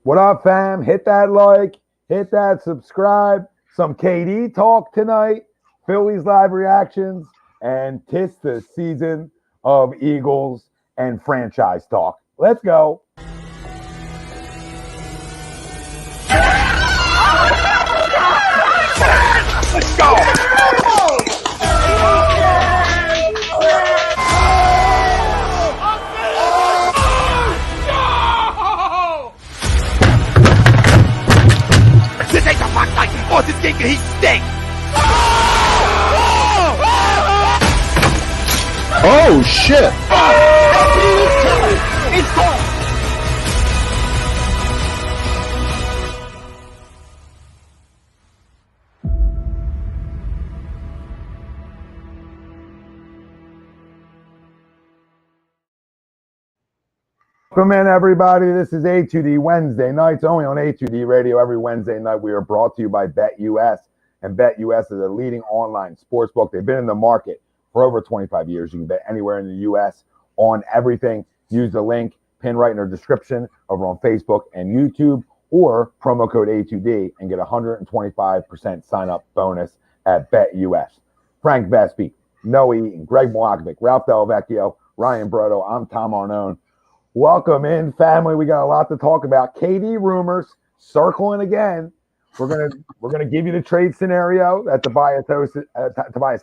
What up, fam? Hit that like, hit that subscribe. Some KD talk tonight, Phillies live reactions, and tis the season of Eagles and franchise talk. Let's go. Let's go. This ain't the fuck like oh, this game he stink. Oh shit! It's gone. Welcome in, everybody. This is A2D Wednesday nights, only on A2D Radio. Every Wednesday night, we are brought to you by BetUS. And BetUS is a leading online sports book. They've been in the market for over 25 years. You can bet anywhere in the U.S. on everything. Use the link pinned right in our description over on Facebook and YouTube, or promo code A2D and get 125% sign-up bonus at BetUS. Frank Vespi, Noe Eaton, Greg Mlakovic, Ralph Delvecchio, Ryan Brodo. I'm Tom Arnone. Welcome in, family. We got a lot to talk about. KD rumors circling again. We're gonna give you the trade scenario that Tobias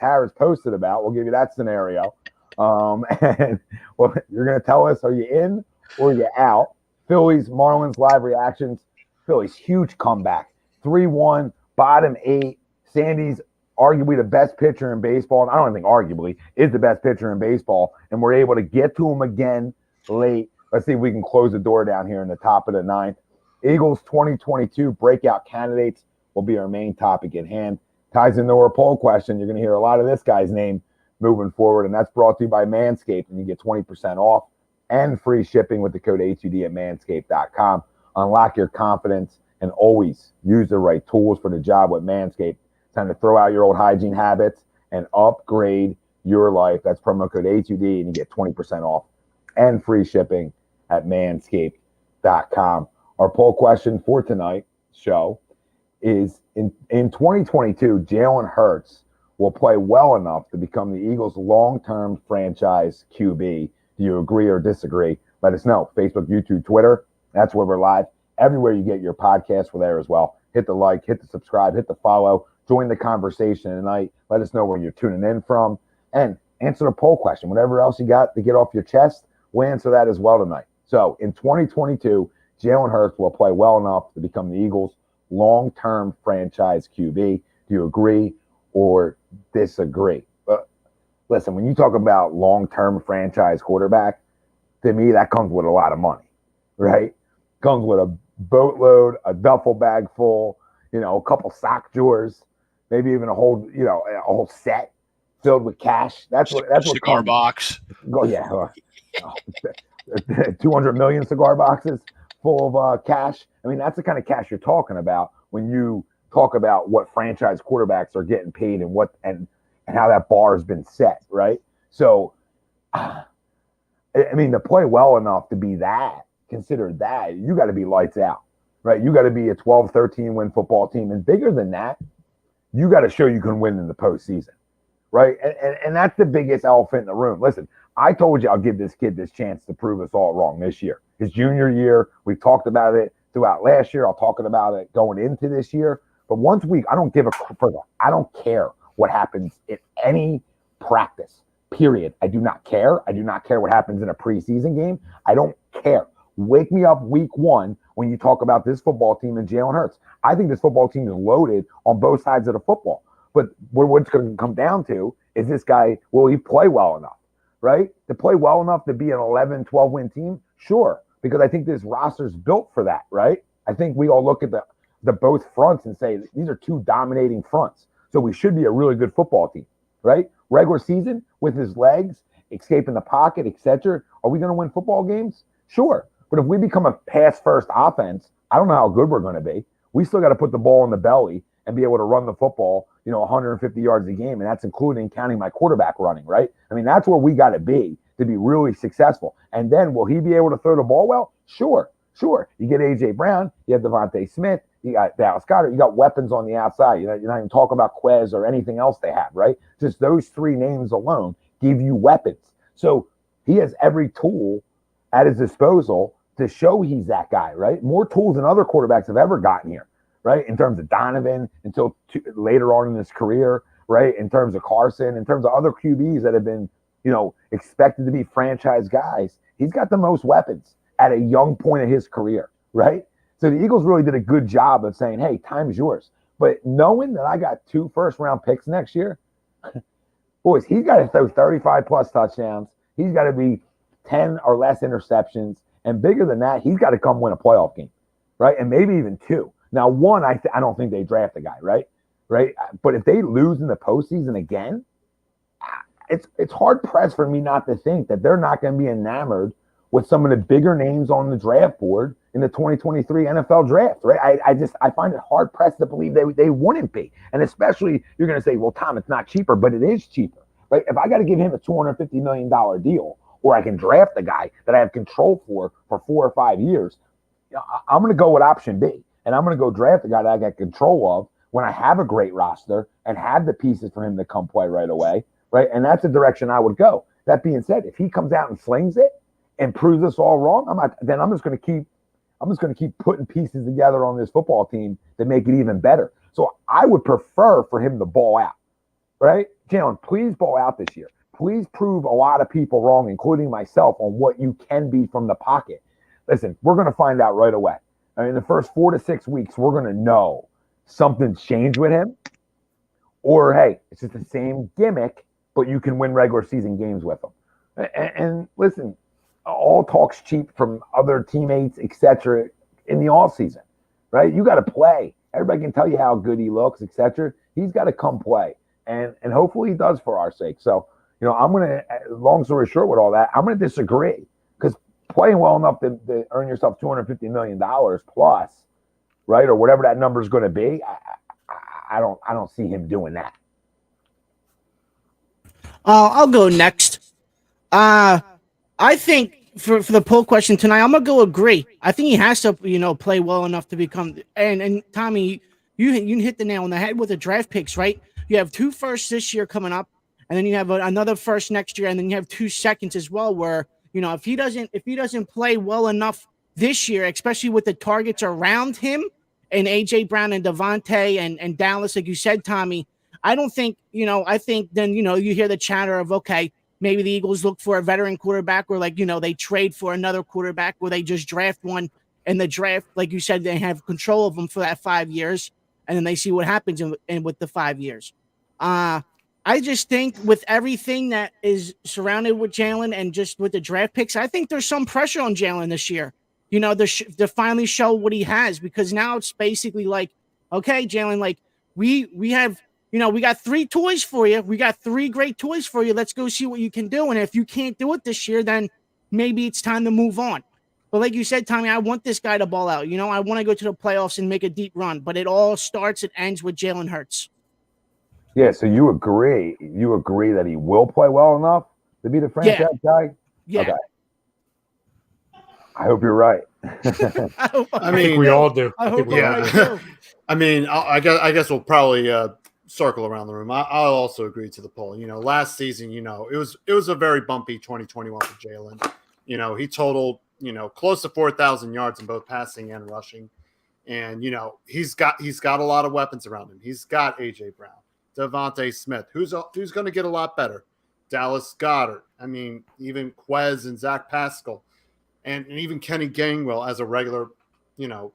Harris posted about. We'll give you that scenario, and well, you're gonna tell us: are you in or are you out? Phillies Marlins live reactions. Phillies huge comeback, 3-1, bottom 8. Sandy's arguably the best pitcher in baseball, and I don't think arguably is the best pitcher in baseball, and we're able to get to him again late. Let's see if we can close the door down here in the top of the ninth. Eagles 2022 breakout candidates will be our main topic at hand. Ties into our poll question. You're going to hear a lot of this guy's name moving forward, and that's brought to you by Manscaped, and you get 20% off and free shipping with the code A2D at manscaped.com. Unlock your confidence and always use the right tools for the job with Manscaped. Time to throw out your old hygiene habits and upgrade your life. That's promo code A2D, and you get 20% off and free shipping at manscaped.com. Our poll question for tonight's show is, in 2022, Jalen Hurts will play well enough to become the Eagles' long-term franchise QB. Do you agree or disagree? Let us know. Facebook, YouTube, Twitter. That's where we're live. Everywhere you get your podcasts, we're there as well. Hit the like, hit the subscribe, hit the follow. Join the conversation tonight. Let us know where you're tuning in from. And answer the poll question. Whatever else you got to get off your chest, we'll answer that as well tonight. So in 2022, Jalen Hurts will play well enough to become the Eagles' long-term franchise QB. Do you agree or disagree? Listen, when you talk about long-term franchise quarterback, to me, that comes with a lot of money, right? Comes with a boatload, a duffel bag full, a couple sock drawers, maybe even a whole set filled with cash. That's what cigar box. Oh yeah, 200 million cigar boxes full of cash. I mean, that's the kind of cash you're talking about when you talk about what franchise quarterbacks are getting paid and what and how that bar has been set, right? So, I mean, to play well enough to be considered that, you got to be lights out, right? You got to be a 12, 13 win football team, and bigger than that, you got to show you can win in the postseason, right? And that's the biggest elephant in the room. Listen, I told you I'll give this kid this chance to prove us all wrong this year. His junior year, we've talked about it throughout last year. I'll talk about it going into this year. But once I don't care what happens in any practice, period. I do not care. I do not care what happens in a preseason game. I don't care. Wake me up week 1 when you talk about this football team and Jalen Hurts. I think this football team is loaded on both sides of the football. But what it's going to come down to is this guy, will he play well enough, right? To play well enough to be an 11, 12-win team? Sure, because I think this roster's built for that, right? I think we all look at the both fronts and say these are two dominating fronts. So we should be a really good football team, right? Regular season, with his legs, escaping the pocket, etc. Are we going to win football games? Sure. But if we become a pass-first offense, I don't know how good we're going to be. We still got to put the ball in the belly and be able to run the football, 150 yards a game, and that's including counting my quarterback running, right? I mean, that's where we got to be really successful. And then will he be able to throw the ball well? Sure. Sure, you get A.J. Brown, you have DeVonta Smith, you got Dallas Goedert, you got weapons on the outside. You're not even talking about Quez or anything else they have, right? Just those three names alone give you weapons. So he has every tool at his disposal to show he's that guy, right? More tools than other quarterbacks have ever gotten here, right? In terms of Donovan until later on in his career, right? In terms of Carson, in terms of other QBs that have been, expected to be franchise guys, he's got the most weapons at a young point of his career, right? So the Eagles really did a good job of saying, hey, time's yours. But knowing that I got 2 first-round picks next year, boys, he's got to throw 35-plus touchdowns. He's got to be 10 or less interceptions. And bigger than that, he's got to come win a playoff game, right? And maybe even 2. Now, 1, I don't think they draft a guy, right? But if they lose in the postseason again, it's hard-pressed for me not to think that they're not going to be enamored with some of the bigger names on the draft board in the 2023 NFL draft, right? I find it hard-pressed to believe they wouldn't be. And especially, you're going to say, well, Tom, it's not cheaper, but it is cheaper, right? If I got to give him a $250 million deal, or I can draft a guy that I have control for 4 or 5 years, I'm going to go with option B. And I'm going to go draft a guy that I got control of when I have a great roster and have the pieces for him to come play right away, right? And that's the direction I would go. That being said, if he comes out and slings it and proves us all wrong, I'm just going to keep putting pieces together on this football team to make it even better. So I would prefer for him to ball out, right? Jalen, please ball out this year. Please prove a lot of people wrong, including myself, on what you can be from the pocket. Listen, we're going to find out right away. I mean, the first 4 to 6 weeks, we're going to know something's changed with him. Or, hey, it's just the same gimmick, but you can win regular season games with him. And listen, all talk's cheap from other teammates, etc. in the offseason, right? You got to play. Everybody can tell you how good he looks, etc. He's got to come play. And hopefully he does for our sake. So, I'm going to, long story short with all that, I'm going to disagree, because playing well enough to earn yourself $250 million plus, right, or whatever that number is going to be, I don't see him doing that. I'll go next. I think for the poll question tonight, I'm going to go agree. I think he has to, play well enough to become – and Tommy, you hit the nail on the head with the draft picks, right? You have 2 firsts this year coming up, and then you have another first next year, and then you have 2 seconds as well where, if he doesn't play well enough this year, especially with the targets around him and A.J. Brown and DeVonta and Dallas, like you said, Tommy, I don't think, I think then, you hear the chatter of, okay, maybe the Eagles look for a veteran quarterback, or they trade for another quarterback, or they just draft one in the draft. Like you said, they have control of them for that 5 years, and then they see what happens in with the 5 years. I just think with everything that is surrounded with Jalen and just with the draft picks, I think there's some pressure on Jalen this year, to finally show what he has, because now it's basically like, okay, Jalen, we have, we got 3 toys for you. We got 3 great toys for you. Let's go see what you can do. And if you can't do it this year, then maybe it's time to move on. But like you said, Tommy, I want this guy to ball out. I want to go to the playoffs and make a deep run, but it all starts and ends with Jalen Hurts. Yeah, so you agree that he will play well enough to be the franchise guy? Yeah. Okay. I hope you're right. I think we all do. I hope right too. I mean, I guess we'll probably circle around the room. I'll also agree to the poll. Last season, it was a very bumpy 2021 for Jalen. He totaled, close to 4,000 yards in both passing and rushing. And, he's got a lot of weapons around him. He's got A.J. Brown, DeVonta Smith, who's going to get a lot better. Dallas Goedert. I mean, even Quez and Zach Pascal, and even Kenny Gainwell as a regular,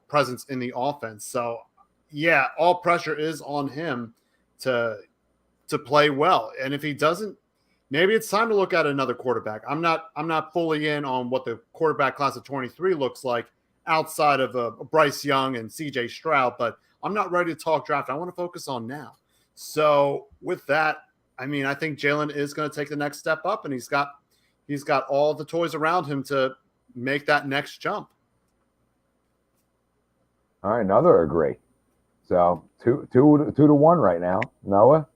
presence in the offense. So, yeah, all pressure is on him to play well. And if he doesn't, maybe it's time to look at another quarterback. I'm not fully in on what the quarterback class of 23 looks like outside of Bryce Young and C.J. Stroud, but I'm not ready to talk draft. I want to focus on now. So with that, I mean, I think Jalen is going to take the next step up, and he's got all the toys around him to make that next jump. All right, another agree. So 2-1 right now. Noah?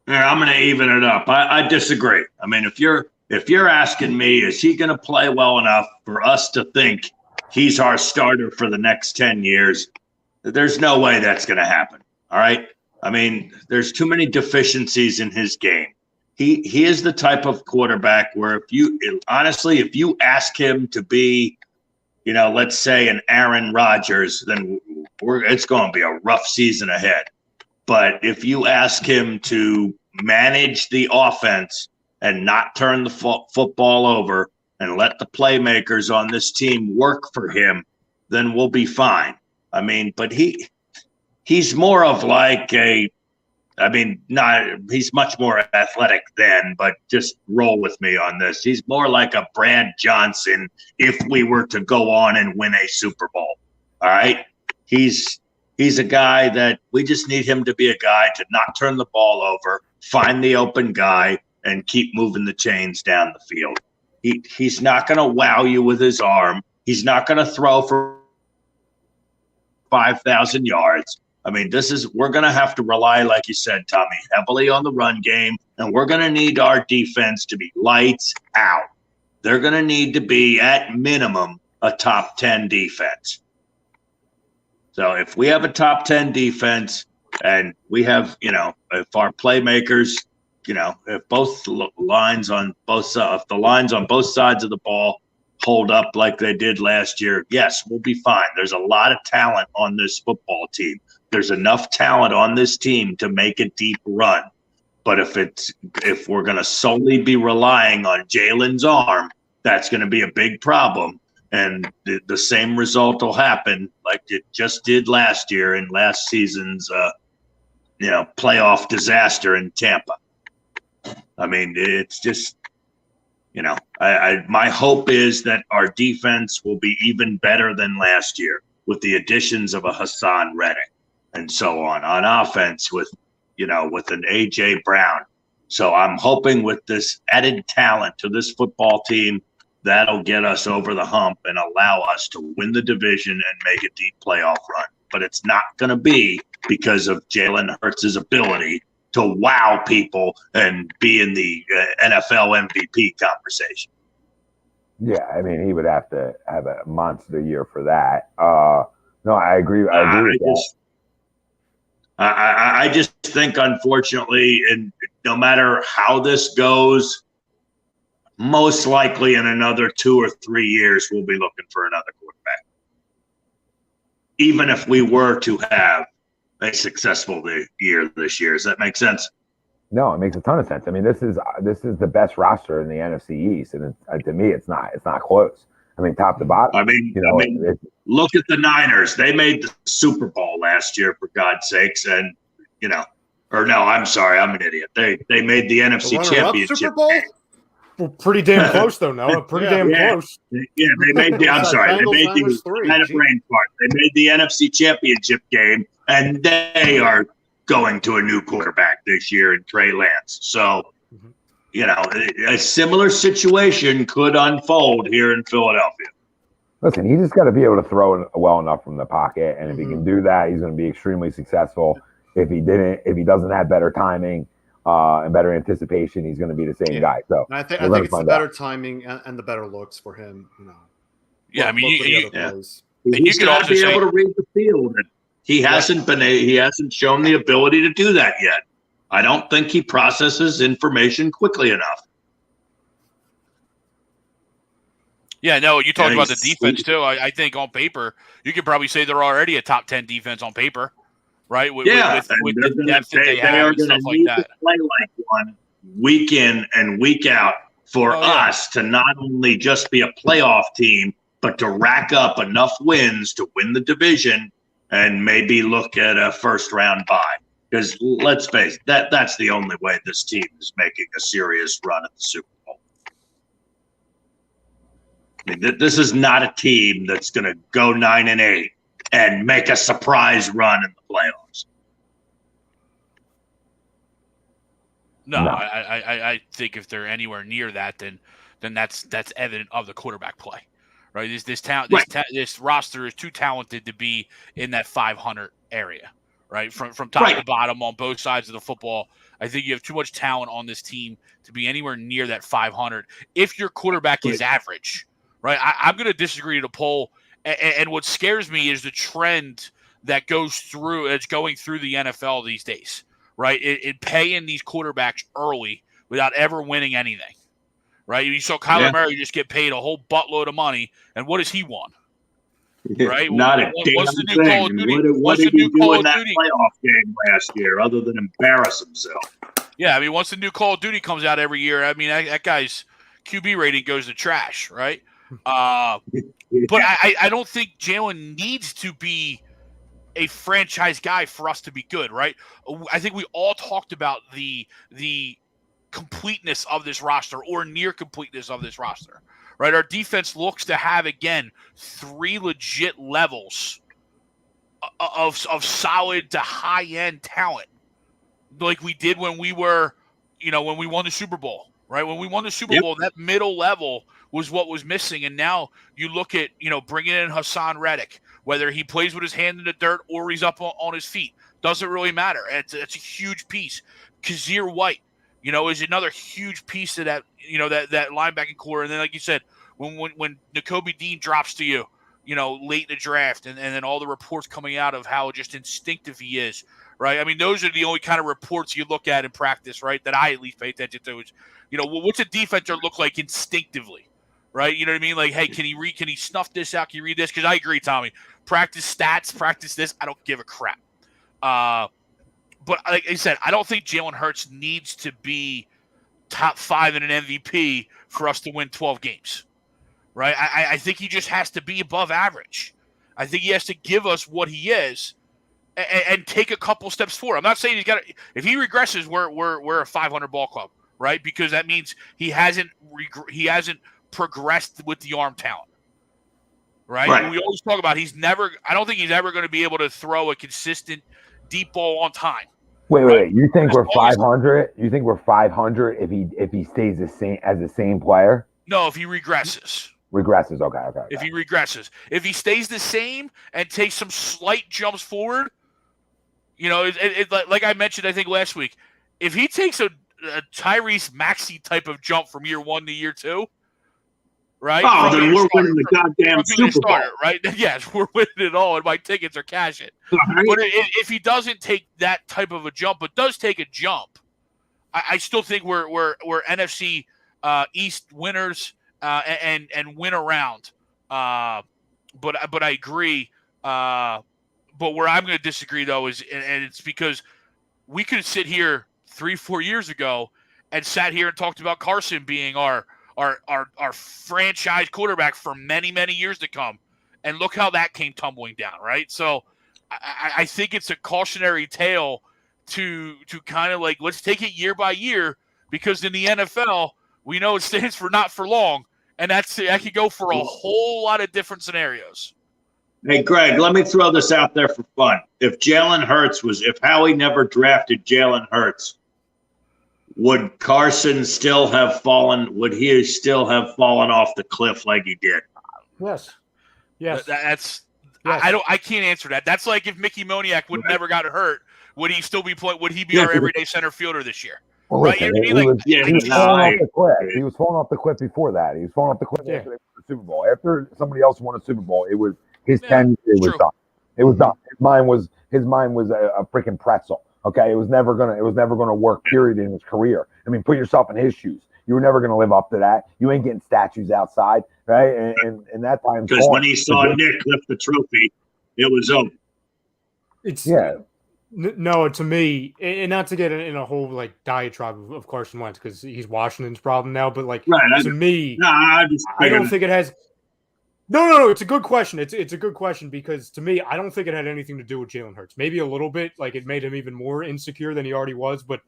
Yeah, I'm going to even it up. I disagree. I mean, if you're asking me, is he going to play well enough for us to think he's our starter for the next 10 years. There's no way that's going to happen. All right. I mean, there's too many deficiencies in his game. He is the type of quarterback where if you ask him to be, let's say an Aaron Rodgers, then it's going to be a rough season ahead. But if you ask him to manage the offense and not turn the football over and let the playmakers on this team work for him, then we'll be fine. I mean, but he's more of like he's much more athletic than, but just roll with me on this. He's more like a Brad Johnson if we were to go on and win a Super Bowl. All right. He's a guy that we just need him to be a guy to not turn the ball over, find the open guy, and keep moving the chains down the field. He's not going to wow you with his arm. He's not going to throw for 5,000 yards. I mean, we're going to have to rely, like you said, Tommy, heavily on the run game, and we're going to need our defense to be lights out. They're going to need to be, at minimum, a top 10 defense. So if we have a top 10 defense and we have, if our playmakers, if both lines on both sides, if the lines on both sides of the ball hold up like they did last year, yes, we'll be fine. There's a lot of talent on this football team. There's enough talent on this team to make a deep run. But if we're going to solely be relying on Jalen's arm, that's going to be a big problem. And the same result will happen like it just did last year in last season's, playoff disaster in Tampa. I mean, it's just, my hope is that our defense will be even better than last year with the additions of a Hassan Reddick and so on offense with an A.J. Brown. So I'm hoping with this added talent to this football team, that'll get us over the hump and allow us to win the division and make a deep playoff run. But it's not going to be because of Jalen Hurts' ability to wow people and be in the NFL MVP conversation. Yeah, I mean, he would have to have a monster year for that. No, I agree. I agree with that. I just think, unfortunately, and no matter how this goes, most likely in another 2 or 3 years, we'll be looking for another quarterback. Even if we were to have a successful year this year. Does that make sense? No, it makes a ton of sense. I mean, this is the best roster in the NFC East, and to me, it's not close. I mean, top to bottom. I mean, look at the Niners. They made the Super Bowl last year, for God's sakes, and I'm sorry, I'm an idiot. They made the NFC Championship. Super Bowl? Well, pretty damn close, though, Noah. Pretty close. Yeah, they made the. I'm sorry, they made They made the NFC Championship game, and they are going to a new quarterback this year in Trey Lance. So, a similar situation could unfold here in Philadelphia. Listen, he just got to be able to throw it well enough from the pocket, and if he can do that, he's going to be extremely successful. If he doesn't have better timing and better anticipation, he's going to be the same guy. So and I think it's the better timing and the better looks for him. Yeah, I mean, you can also be able to read the field. He hasn't shown the ability to do that yet. I don't think he processes information quickly enough. Yeah, no, you talked about the defense too. I think on paper, you could probably say they're already a top 10 defense on paper, right? With the depth that they have and stuff like that. Play like one week in and week out for us to not only just be a playoff team, but to rack up enough wins to win the division and maybe look at a first-round bye. Because let's face it, that's the only way this team is making a serious run at the Super Bowl. I mean, this is not a team that's going to go 9-8 and make a surprise run in the playoffs. No. I think if they're anywhere near that, then that's evident of the quarterback play, right? This roster is too talented to be in that 500 area, right? From top to bottom on both sides of the football. I think you have too much talent on this team to be anywhere near that 500. If your quarterback is average, right? I'm going to disagree to the poll And what scares me is the trend that it's going through the NFL these days, right? It paying these quarterbacks early without ever winning anything, right? You saw Kyler Murray just get paid a whole buttload of money, and what does he want? Right? Not a damn thing. What did he do in that playoff game last year other than embarrass himself? Yeah, I mean, once the new Call of Duty comes out every year, I mean, that guy's QB rating goes to trash, right? But I don't think Jalen needs to be a franchise guy for us to be good, right? I think we all talked about the completeness of this roster or near completeness of this roster, right? Our defense looks to have, again, 3 legit levels of solid to high-end talent, like we did when we were, when we won the Super Bowl, right? When we won the Super Bowl, that middle level was what was missing. And now you look at, bringing in Hassan Reddick, whether he plays with his hand in the dirt or he's up on his feet, doesn't really matter. It's a huge piece. Kazir White, is another huge piece of that, that linebacking core. And then, like you said, when Nakobe Dean drops to you, late in the draft, and then all the reports coming out of how just instinctive he is, right? I mean, those are the only kind of reports you look at in practice, right, that I at least pay attention to is, what's a defender look like instinctively, right? You know what I mean? Like, hey, can he snuff this out? Can you read this? Because I agree, Tommy. Practice stats, practice this. I don't give a crap. But like I said, I don't think Jalen Hurts needs to be top 5 in an MVP for us to win 12 games, right? I think he just has to be above average. I think he has to give us what he is and take a couple steps forward. I'm not saying he's got to – if he regresses, we're a 500 ball club, right? Because that means he hasn't progressed with the arm talent, right? We always talk about I don't think he's ever going to be able to throw a consistent deep ball on time. Wait. You think we're 500? You think we're 500 if he stays the same player? No, if he regresses. Regresses, okay. If he regresses. If he stays the same and takes some slight jumps forward, like I mentioned, I think last week, if he takes a Tyrese Maxey type of jump from year 1 to year 2, right? Oh, then we're winning the goddamn Super Bowl, right? Yes, we're winning it all, and my tickets are cashing. Right. But if he doesn't take that type of a jump, but does take a jump, I still think we're NFC East winners and win around. But I agree. But where I'm going to disagree though is, and it's because we could sit here 3-4 years ago and sat here and talked about Carson being our franchise quarterback for many, many years to come. And look how that came tumbling down, right? So I think it's a cautionary tale to kind of like, let's take it year by year, because in the NFL, we know it stands for not for long. And that could go for a whole lot of different scenarios. Hey, Greg, let me throw this out there for fun. If Howie never drafted Jalen Hurts, would Carson still have fallen? Would he still have fallen off the cliff like he did? Yes. Yes. I can't answer that. That's like if Mickey Moniak would never got hurt, would he still be playing? Would he be our everyday center fielder this year? Well, right? Listen, you know what I mean? he was falling off the cliff. He was falling off the cliff before that. He was falling off the cliff after they won the Super Bowl. After somebody else won a Super Bowl, it was his tenure was done. It was done. His mind was a freaking pretzel. Okay, it was never gonna work. Period in his career. I mean, put yourself in his shoes. You were never gonna live up to that. You ain't getting statues outside, right? And that time, because when he saw Nick lift the trophy, it was over. No, to me, and not to get in a whole like diatribe of Carson Wentz because he's Washington's problem now, but like to me, I don't think it has. No. It's a good question. It's a good question because to me, I don't think it had anything to do with Jalen Hurts. Maybe a little bit, like it made him even more insecure than he already was. But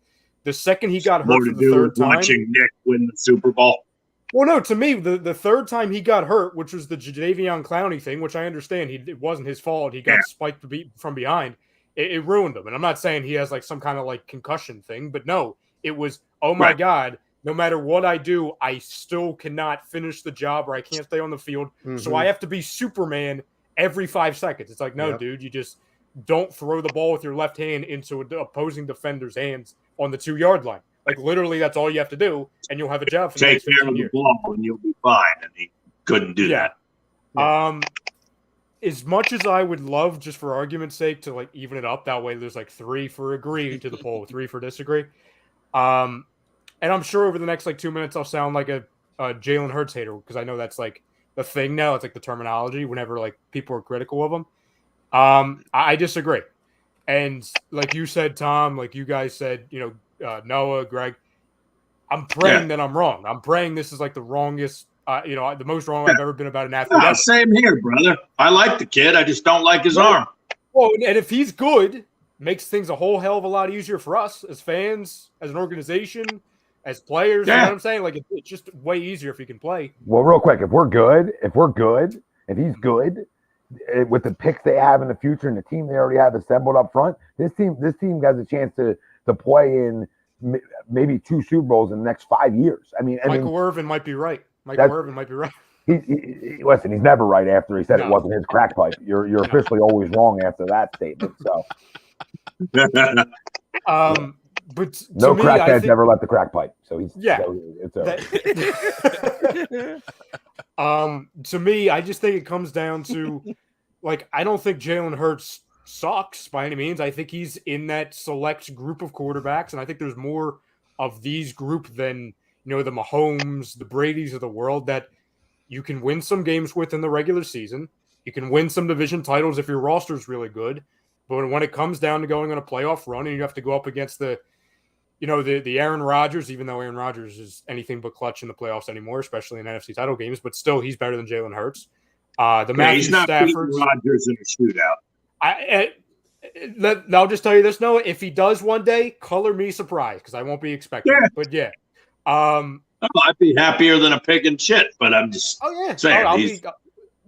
the second he got hurt for the third time, watching Nick win the Super Bowl. Well, no, to me, the third time he got hurt, which was the Davion Clowney thing, which I understand it wasn't his fault. He got spiked from behind. It ruined him. And I'm not saying he has like some kind of like concussion thing, but no, it was, oh my God, no matter what I do, I still cannot finish the job or I can't stay on the field. Mm-hmm. So I have to be Superman every 5 seconds. It's like, no, dude, you just don't throw the ball with your left hand into an opposing defender's hands on the 2-yard line. Like literally that's all you have to do and you'll have a job for the next 15 years. Take care of the ball and you'll be fine. And he couldn't do that. Yeah. as much as I would love, just for argument's sake, to like even it up, that way there's like 3 for agree to the poll, 3 for disagree. And I'm sure over the next like 2 minutes I'll sound like a Jalen Hurts hater because I know that's like the thing now. It's like the terminology whenever like people are critical of him. I disagree. And like you said, Tom, like you guys said, Noah, Greg, I'm praying that I'm wrong. I'm praying this is like the wrongest, the most wrong I've ever been about an athlete. Ever. Same here, brother. I like the kid. I just don't like his arm. Well, and if he's good, makes things a whole hell of a lot easier for us as fans, as an organization, as players. You know what I'm saying? Like it's just way easier if he can play. Well, real quick, if he's good, with the picks they have in the future and the team they already have assembled up front, this team has a chance to play in maybe 2 Super Bowls in the next 5 years. Michael Irvin might be right. Listen, he's never right after he said it wasn't his crack pipe. You're officially always wrong after that statement. So, but no crackhead's ever left the crack pipe. So it's over. To me, I just think it comes down to like I don't think Jalen Hurts sucks by any means. I think he's in that select group of quarterbacks, and I think there's more of these group than the Mahomes, the Bradys of the world that you can win some games with in the regular season. You can win some division titles if your roster is really good. But when it comes down to going on a playoff run and you have to go up against the Aaron Rodgers, even though Aaron Rodgers is anything but clutch in the playoffs anime, especially in NFC title games, but still he's better than Jalen Hurts. He's not beating Rodgers in a shootout. I'll just tell you this, Noah. If he does one day, color me surprised because I won't be expecting it. But I'd be happier than a pig in shit, but I'm just saying.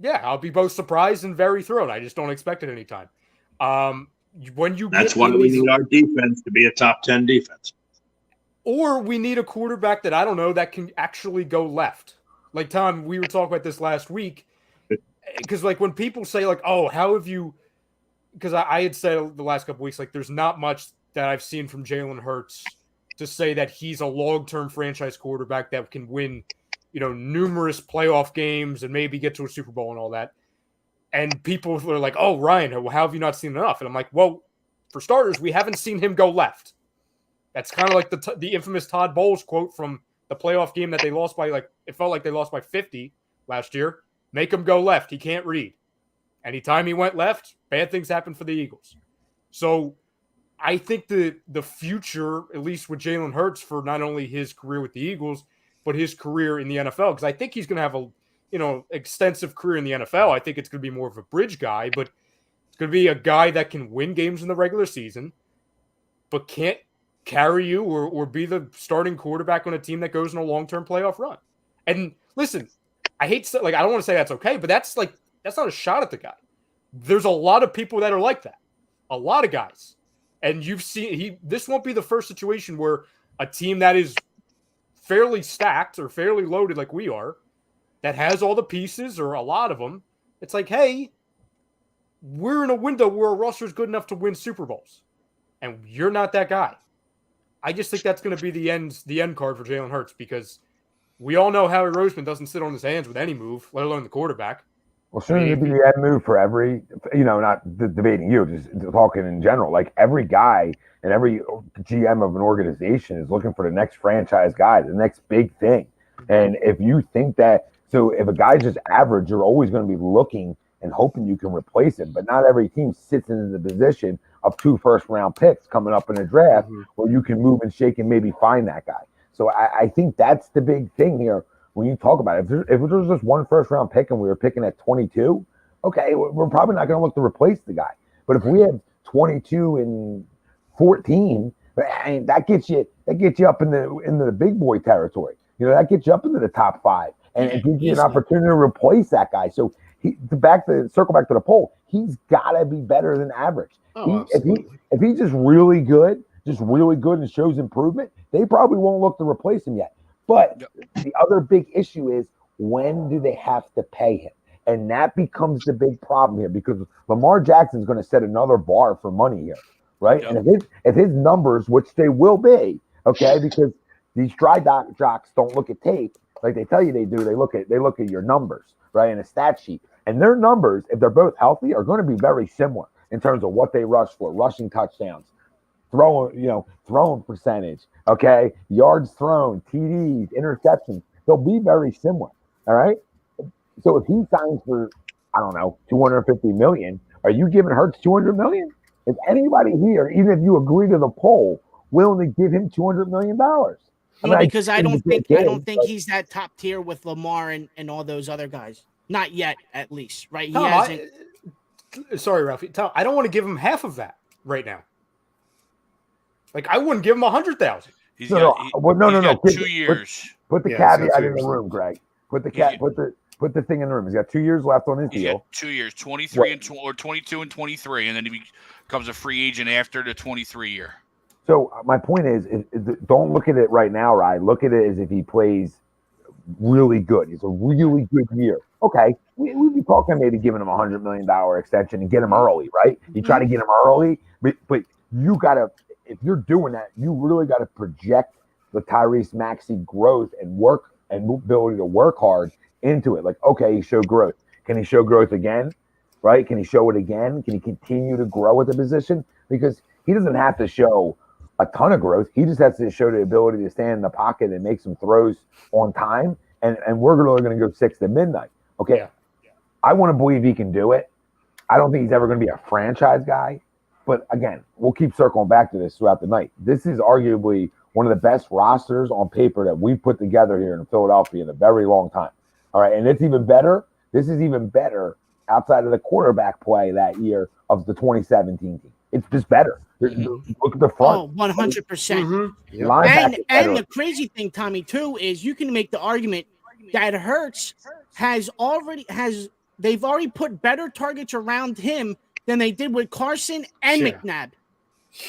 I'll be both surprised and very thrilled. I just don't expect it anytime. That's why we need our defense to be a top 10 defense. Or we need a quarterback that I don't know that can actually go left. Like Tom, we were talking about this last week. Because like when people say like, oh, how have you? Because I had said the last couple weeks like there's not much that I've seen from Jalen Hurts to say that he's a long-term franchise quarterback that can win, numerous playoff games and maybe get to a Super Bowl and all that. And people are like, oh, Ryan, how have you not seen enough? And I'm like, well, for starters, we haven't seen him go left. That's kind of like the infamous Todd Bowles quote from the playoff game that they lost by it felt like they lost by 50 last year. Make him go left. He can't read. Anytime he went left, bad things happen for the Eagles. So I think the future, at least with Jalen Hurts, for not only his career with the Eagles, but his career in the NFL, because I think he's going to have a extensive career in the NFL. I think it's going to be more of a bridge guy, but it's going to be a guy that can win games in the regular season, but can't carry you or be the starting quarterback on a team that goes in a long-term playoff run. And listen, I hate to, I don't want to say that's okay, but that's not a shot at the guy. There's a lot of people that are like that. A lot of guys. And you've seen this won't be the first situation where a team that is fairly stacked or fairly loaded like we are, that has all the pieces or a lot of them, it's like, hey, we're in a window where a roster is good enough to win Super Bowls. And you're not that guy. I just think that's going to be the end card for Jalen Hurts because we all know Howie Roseman doesn't sit on his hands with any move, let alone the quarterback. Well, shouldn't it be the end move for every, not debating you, just talking in general, like every guy and every GM of an organization is looking for the next franchise guy, the next big thing. And if you think that, so if a guy's just average, you're always going to be looking and hoping you can replace him. But not every team sits in the position of 2 first-round picks coming up in a draft where you can move and shake and maybe find that guy. So I think that's the big thing here when you talk about it. If there's just 1 first-round pick and we were picking at 22, okay, we're probably not going to look to replace the guy. But if we have 22 and 14, that gets you up in the big boy territory. That gets you up into the top 5 and it gives you an opportunity to replace that guy. So circle back to the poll, he's got to be better than average. If he's just really good and shows improvement, they probably won't look to replace him yet. But the other big issue is, when do they have to pay him? And that becomes the big problem here because Lamar Jackson is going to set another bar for money here, right? Yep. And if his numbers, which they will be, okay, because these dry jocks don't look at tape like they tell you they do. They look at your numbers, right, in a stat sheet. And their numbers, if they're both healthy, are going to be very similar in terms of what they rush for, rushing touchdowns, throwing percentage, okay, yards thrown, TDs, interceptions. They'll be very similar. All right. So if he signs for, I don't know, $250 million, are you giving Hurts $200 million? Is anybody here, even if you agree to the poll, willing to give him $200 million? No, because I don't think he's that top tier with Lamar and all those other guys. Not yet, at least, right? He hasn't. Sorry, Ralphie. Tom, I don't want to give him half of that right now. Like, I wouldn't give him 100,000. No. 2 years. Put the caveat in the room, Greg. Put the thing in the room. He's got 2 years left on his deal. 2 years, 23 or 22 and 23, and then he becomes a free agent after the 23 year. So my point is don't look at it right now, right? Look at it as if he plays really good. It's a really good year. Okay, we'd be talking maybe giving him $100 million extension and get him early, right? You try to get him early, but you got to, if you're doing that, you really got to project the Tyrese Maxey growth and work and ability to work hard into it. Like, okay, he showed growth. Can he show growth again? Right? Can he show it again? Can he continue to grow at the position? Because he doesn't have to show a ton of growth. He just has to show the ability to stand in the pocket and make some throws on time. And we're really going to go 6 to midnight. Okay. Yeah. I want to believe he can do it. I don't think he's ever going to be a franchise guy. But again, we'll keep circling back to this throughout the night. This is arguably one of the best rosters on paper that we've put together here in Philadelphia in a very long time. All right. And it's even better. This is even better outside of the quarterback play that year of the 2017 team. It's just better. Look at the front. Oh, 100%. And the crazy thing, Tommy, too, is you can make the argument that Hurts they've already put better targets around him than they did with Carson and McNabb.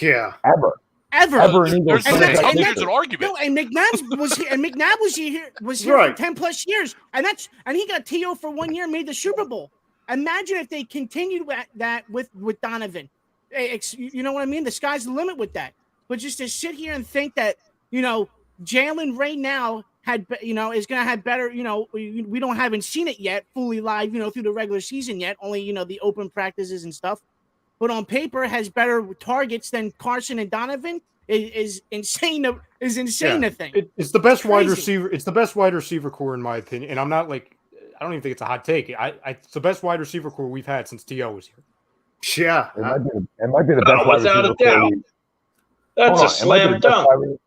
Yeah. Ever. There's an argument. No, and McNabb was here for 10 plus years, and he got TO for 1 year, made the Super Bowl. Imagine if they continued that with Donovan. You know what I mean? The sky's the limit with that. But just to sit here and think that Jalen right now is going to have better. We haven't seen it yet fully live. Through the regular season yet. Only the open practices and stuff. But on paper has better targets than Carson and Donovan is insane. To think it's the best wide receiver. It's the best wide receiver core in my opinion. And I'm not I don't even think it's a hot take. It's the best wide receiver core we've had since T.O. was here. Yeah, it might be the best wide receiver core. That's a slam dunk.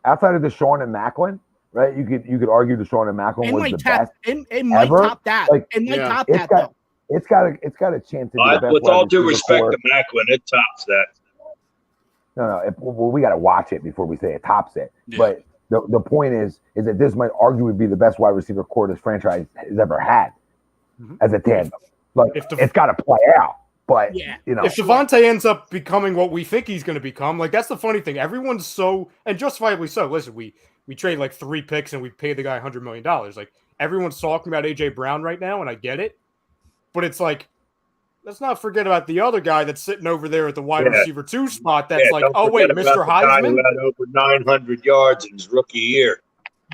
Outside of Deshaun and Macklin, right? You could argue Deshaun and Macklin was the best. It might top that. Top that though. It's got a chance to be the best. With all due respect to Macklin, it tops that. No. We got to watch it before we say it tops it. Yeah. But the point is that this might arguably be the best wide receiver core this franchise has ever had as a tandem. Like it's got to play out. But if DeVonta ends up becoming what we think he's going to become, like that's the funny thing. Everyone's so, and justifiably so. Listen, we trade like 3 picks and we pay the guy $100 million. Like everyone's talking about AJ Brown right now, and I get it. But it's like, let's not forget about the other guy that's sitting over there at the wide receiver 2 spot. That's oh wait, Mr. Heisman who had over 900 yards in his rookie year.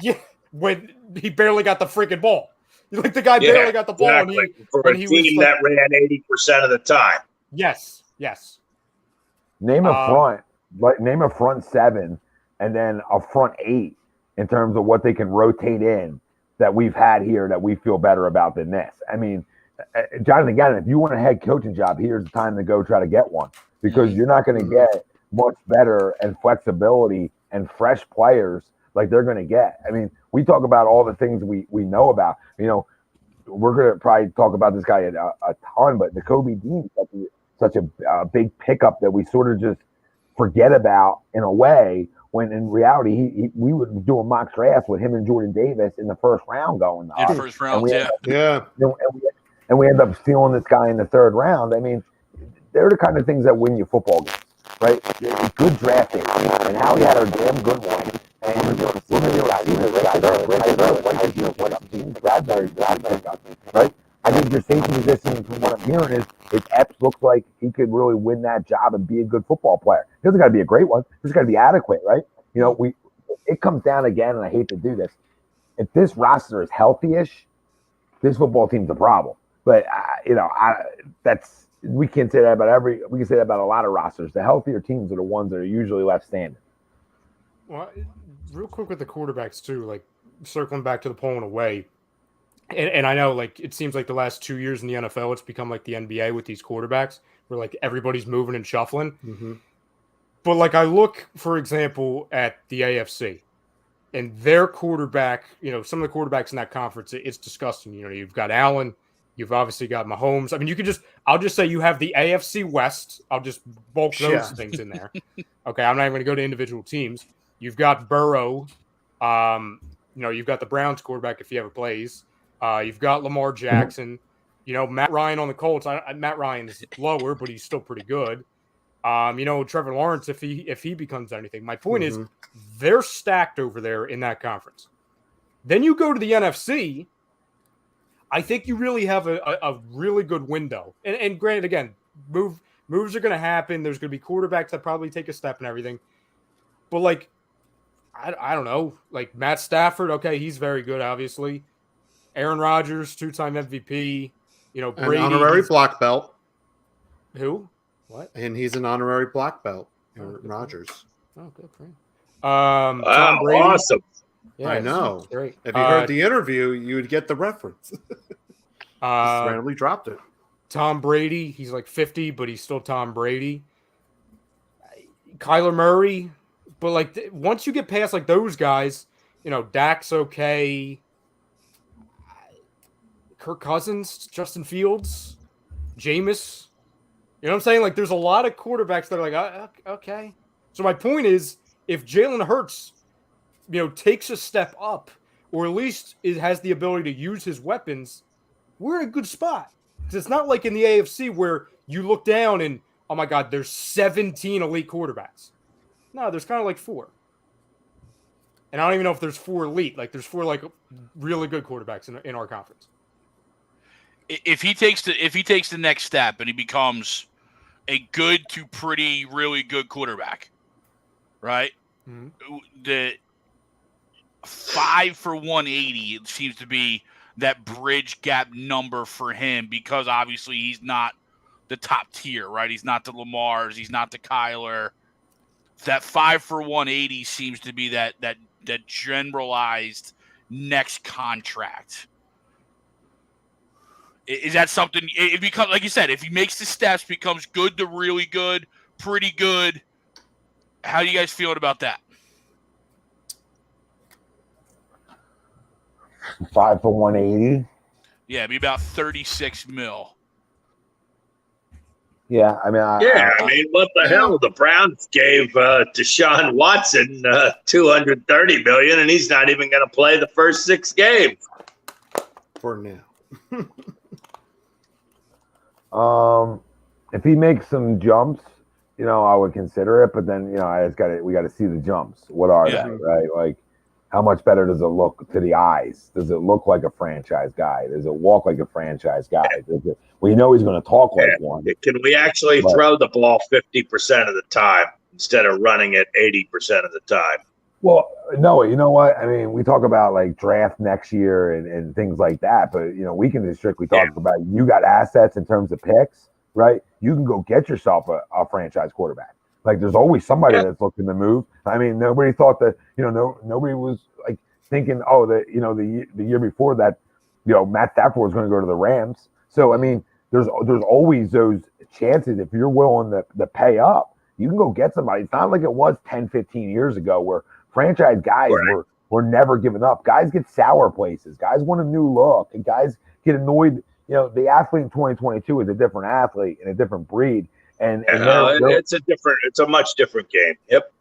Yeah, when he barely got the freaking ball. Like the guy barely got the ball, exactly. For a team that ran 80% of the time. Yes. Name a front 7, and then a front 8 in terms of what they can rotate in that we've had here that we feel better about than this. I mean, Jonathan Gannon, if you want a head coaching job, here's the time to go try to get one because you're not going to get much better and flexibility and fresh players like they're going to get. I mean, we talk about all the things we know about. We're going to probably talk about this guy a ton, but Nakobe Dean is such a big pickup that we sort of just forget about in a way when in reality we were doing mock drafts with him and Jordan Davis in the first round going. In first round, And we end up stealing this guy in the 3rd round. I mean, they're the kind of things that win you football games, right? Good drafting. And Howie had a damn good one. And right? I think your safety position, from what I'm hearing, is Epps looks like he could really win that job and be a good football player. He doesn't got to be a great one. He's got to be adequate, right? It comes down again, and I hate to do this. If this roster is healthy-ish, this football team's a problem. But we can say that about we can say that about a lot of rosters. The healthier teams are the ones that are usually left standing. Well, real quick with the quarterbacks too, like circling back to the pulling away, and I know like it seems like the last 2 years in the NFL, it's become like the NBA with these quarterbacks, where like everybody's moving and shuffling. Mm-hmm. But like I look, for example, at the AFC and their quarterback, some of the quarterbacks in that conference, it's disgusting. You've got Allen, you've obviously got Mahomes. I mean, I'll just say you have the AFC West. I'll just bulk those things in there. Okay, I'm not even going to go to individual teams. You've got Burrow. You've got the Browns quarterback if he ever plays. You've got Lamar Jackson. Matt Ryan on the Colts. Matt Ryan is lower, but he's still pretty good. Trevor Lawrence if he becomes anything. My point is they're stacked over there in that conference. Then you go to the NFC. I think you really have a really good window. And granted, again, moves are going to happen. There's going to be quarterbacks that probably take a step and everything. But like, I don't know, like Matt Stafford. Okay, he's very good, obviously. Aaron Rodgers, 2-time MVP. Brady, an honorary black belt. Who? What? And he's an honorary black belt. Aaron Rodgers. Oh, good for him. Wow, Tom Brady. awesome. Yeah, I know. Great. If you heard the interview, you would get the reference. Just randomly dropped it. Tom Brady, he's like 50, but he's still Tom Brady. Kyler Murray, but like once you get past like those guys, Dak's okay. Kirk Cousins, Justin Fields, Jameis. You know what I'm saying? Like there's a lot of quarterbacks that are like, okay. So my point is, if Jalen Hurts, takes a step up, or at least has the ability to use his weapons, we're in a good spot. Because it's not like in the AFC where you look down and, oh my God, there's 17 elite quarterbacks. No, there's kind of like 4. And I don't even know if there's 4 elite. Like there's 4 like really good quarterbacks in our conference. If he takes the next step and he becomes a good to pretty really good quarterback, right? Mm-hmm. The 5 for 180 it seems to be that bridge gap number for him, because obviously he's not the top tier, right? He's not the Lamars, he's not the Kyler. That 5 for 180 seems to be that generalized next contract. Is that something? It becomes, like you said, if he makes the steps, becomes good to really good, pretty good. How do you guys feel about that? 5 for 180. Yeah, it'd be about 36 mil. Yeah, I mean, what the hell? The Browns gave Deshaun Watson $230 million, and he's not even going to play the first 6 games for now. If he makes some jumps, I would consider it. But then, we got to see the jumps. What are they, right? Like, how much better does it look to the eyes? Does it look like a franchise guy? Does it walk like a franchise guy? He's going to talk like one. Can we actually throw the ball 50% of the time instead of running it 80% of the time? Well, no, you know what? I mean, we talk about like draft next year and things like that, but we can just strictly talk about you got assets in terms of picks, right? You can go get yourself a franchise quarterback. Like there's always somebody that's looking to move. I mean, nobody thought that, nobody was like thinking, the year before that, Matt Stafford was going to go to the Rams. So, I mean, there's always those chances if you're willing to pay up, you can go get somebody. It's not like it was 10, 15 years ago where franchise guys were never giving up. Guys get sour places. Guys want a new look, and guys get annoyed. The athlete in 2022 is a different athlete and a different breed. And it's a much different game. Yep.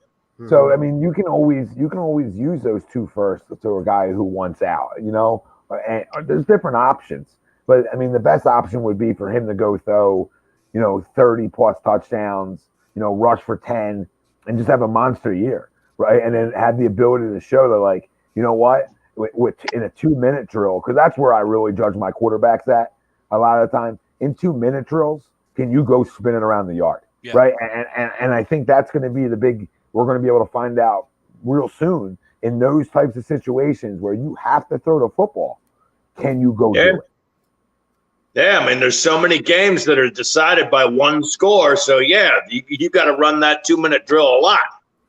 So I mean, you can always use those 2 firsts to a guy who wants out. And there's different options. But I mean, the best option would be for him to go throw, 30 plus touchdowns, rush for 10, and just have a monster year. Right, and then have the ability to show that, like, you know what, in a 2-minute drill, because that's where I really judge my quarterbacks at a lot of the time. In 2-minute drills, can you go spinning around the yard, right? And I think that's going to be the big. We're going to be able to find out real soon in those types of situations where you have to throw the football. Can you go do it? Yeah, I mean, there's so many games that are decided by one score. So, yeah, you got to run that 2-minute drill a lot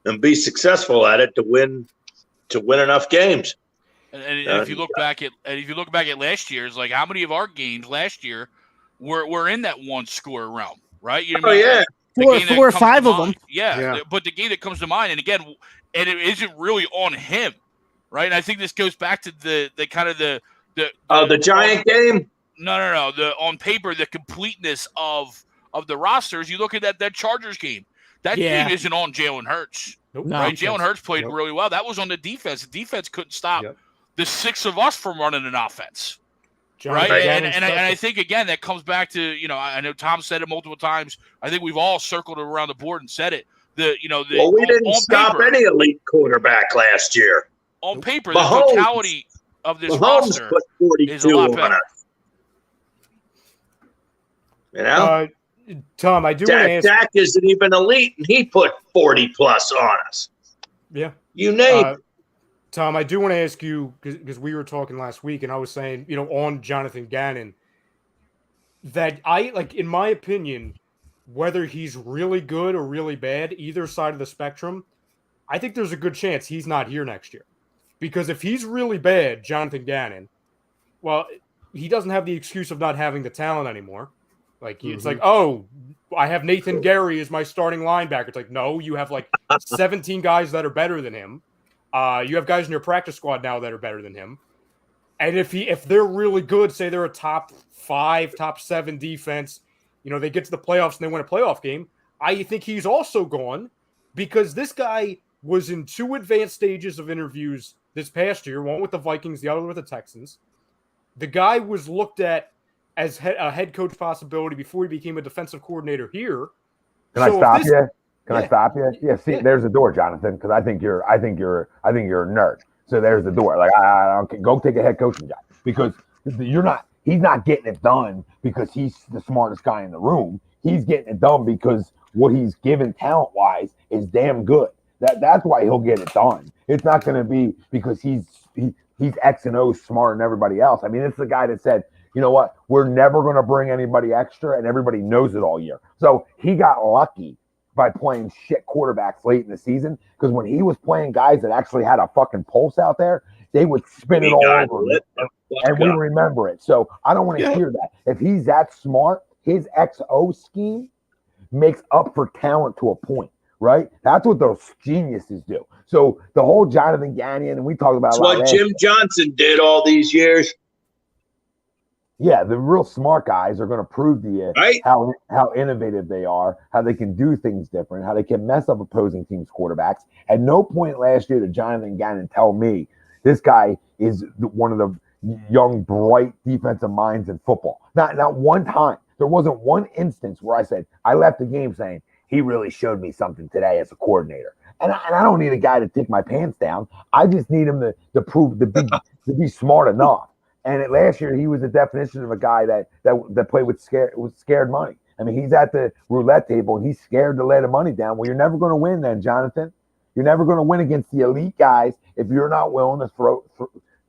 and be successful at it to win enough games. And if you look back at last year's, like how many of our games last year were in that one score realm, right? You know what I mean? Yeah. Four or five of them. Yeah, but the game that comes to mind, and again, and it isn't really on him, right? And I think this goes back to the Giant game. No. On paper, the completeness of the rosters. You look at that Chargers game. That game isn't on Jalen Hurts. Nope. Right? Jalen Hurts played really well. That was on the defense. The defense couldn't stop the 6 of us from running an offense. Right? And I think, again, that comes back to, I know Tom said it multiple times. I think we've all circled around the board and said it. We didn't stop any elite quarterback last year. On paper, the totality of this roster put 42 is a lot better. You know? Tom, I do want to ask. Dak isn't even elite, and he put 40 plus on us. Yeah. You name it. Tom, I do want to ask you, because we were talking last week, and I was saying, on Jonathan Gannon, that in my opinion, whether he's really good or really bad, either side of the spectrum, I think there's a good chance he's not here next year. Because if he's really bad, Jonathan Gannon, well, he doesn't have the excuse of not having the talent anymore. It's like, oh, I have Nathan Gary as my starting linebacker. It's like, no, you have 17 guys that are better than him. You have guys in your practice squad now that are better than him. And if they're really good, say they're a top 5, top 7 defense, they get to the playoffs and they win a playoff game, I think he's also gone because this guy was in 2 advanced stages of interviews this past year, one with the Vikings, the other with the Texans. The guy was looked at as a head coach possibility before he became a defensive coordinator here. Can I stop you? I stop you? Yeah. See, there's the door, Jonathan. Because I think you're a nerd. So there's the door. I don't go take a head coaching job because He's not getting it done because he's the smartest guy in the room. He's getting it done because what he's given talent wise is damn good. That's why he'll get it done. It's not going to be because he's X and O smarter than everybody else. I mean, it's the guy that said, you know what? We're never going to bring anybody extra, and everybody knows it all year. So he got lucky by playing shit quarterbacks late in the season because when he was playing guys that actually had a fucking pulse out there, they would spin it all over, and we remember it. So I don't want to hear that. If he's that smart, his XO scheme makes up for talent to a point, right? That's what those geniuses do. So the whole Jonathan Gannon, and we talked about that's what Jim Johnson did all these years. Yeah, the real smart guys are going to prove to you how innovative they are, how they can do things different, how they can mess up opposing teams' quarterbacks. At no point last year did Jonathan Gannon tell me this guy is one of the young, bright defensive minds in football. Not one time. There wasn't one instance where I said, I left the game saying, he really showed me something today as a coordinator. And I don't need a guy to take my pants down. I just need him to prove to be smart enough. And last year, he was the definition of a guy that played with scared money. I mean, he's at the roulette table, and he's scared to lay the money down. Well, you're never going to win then, Jonathan. You're never going to win against the elite guys if you're not willing to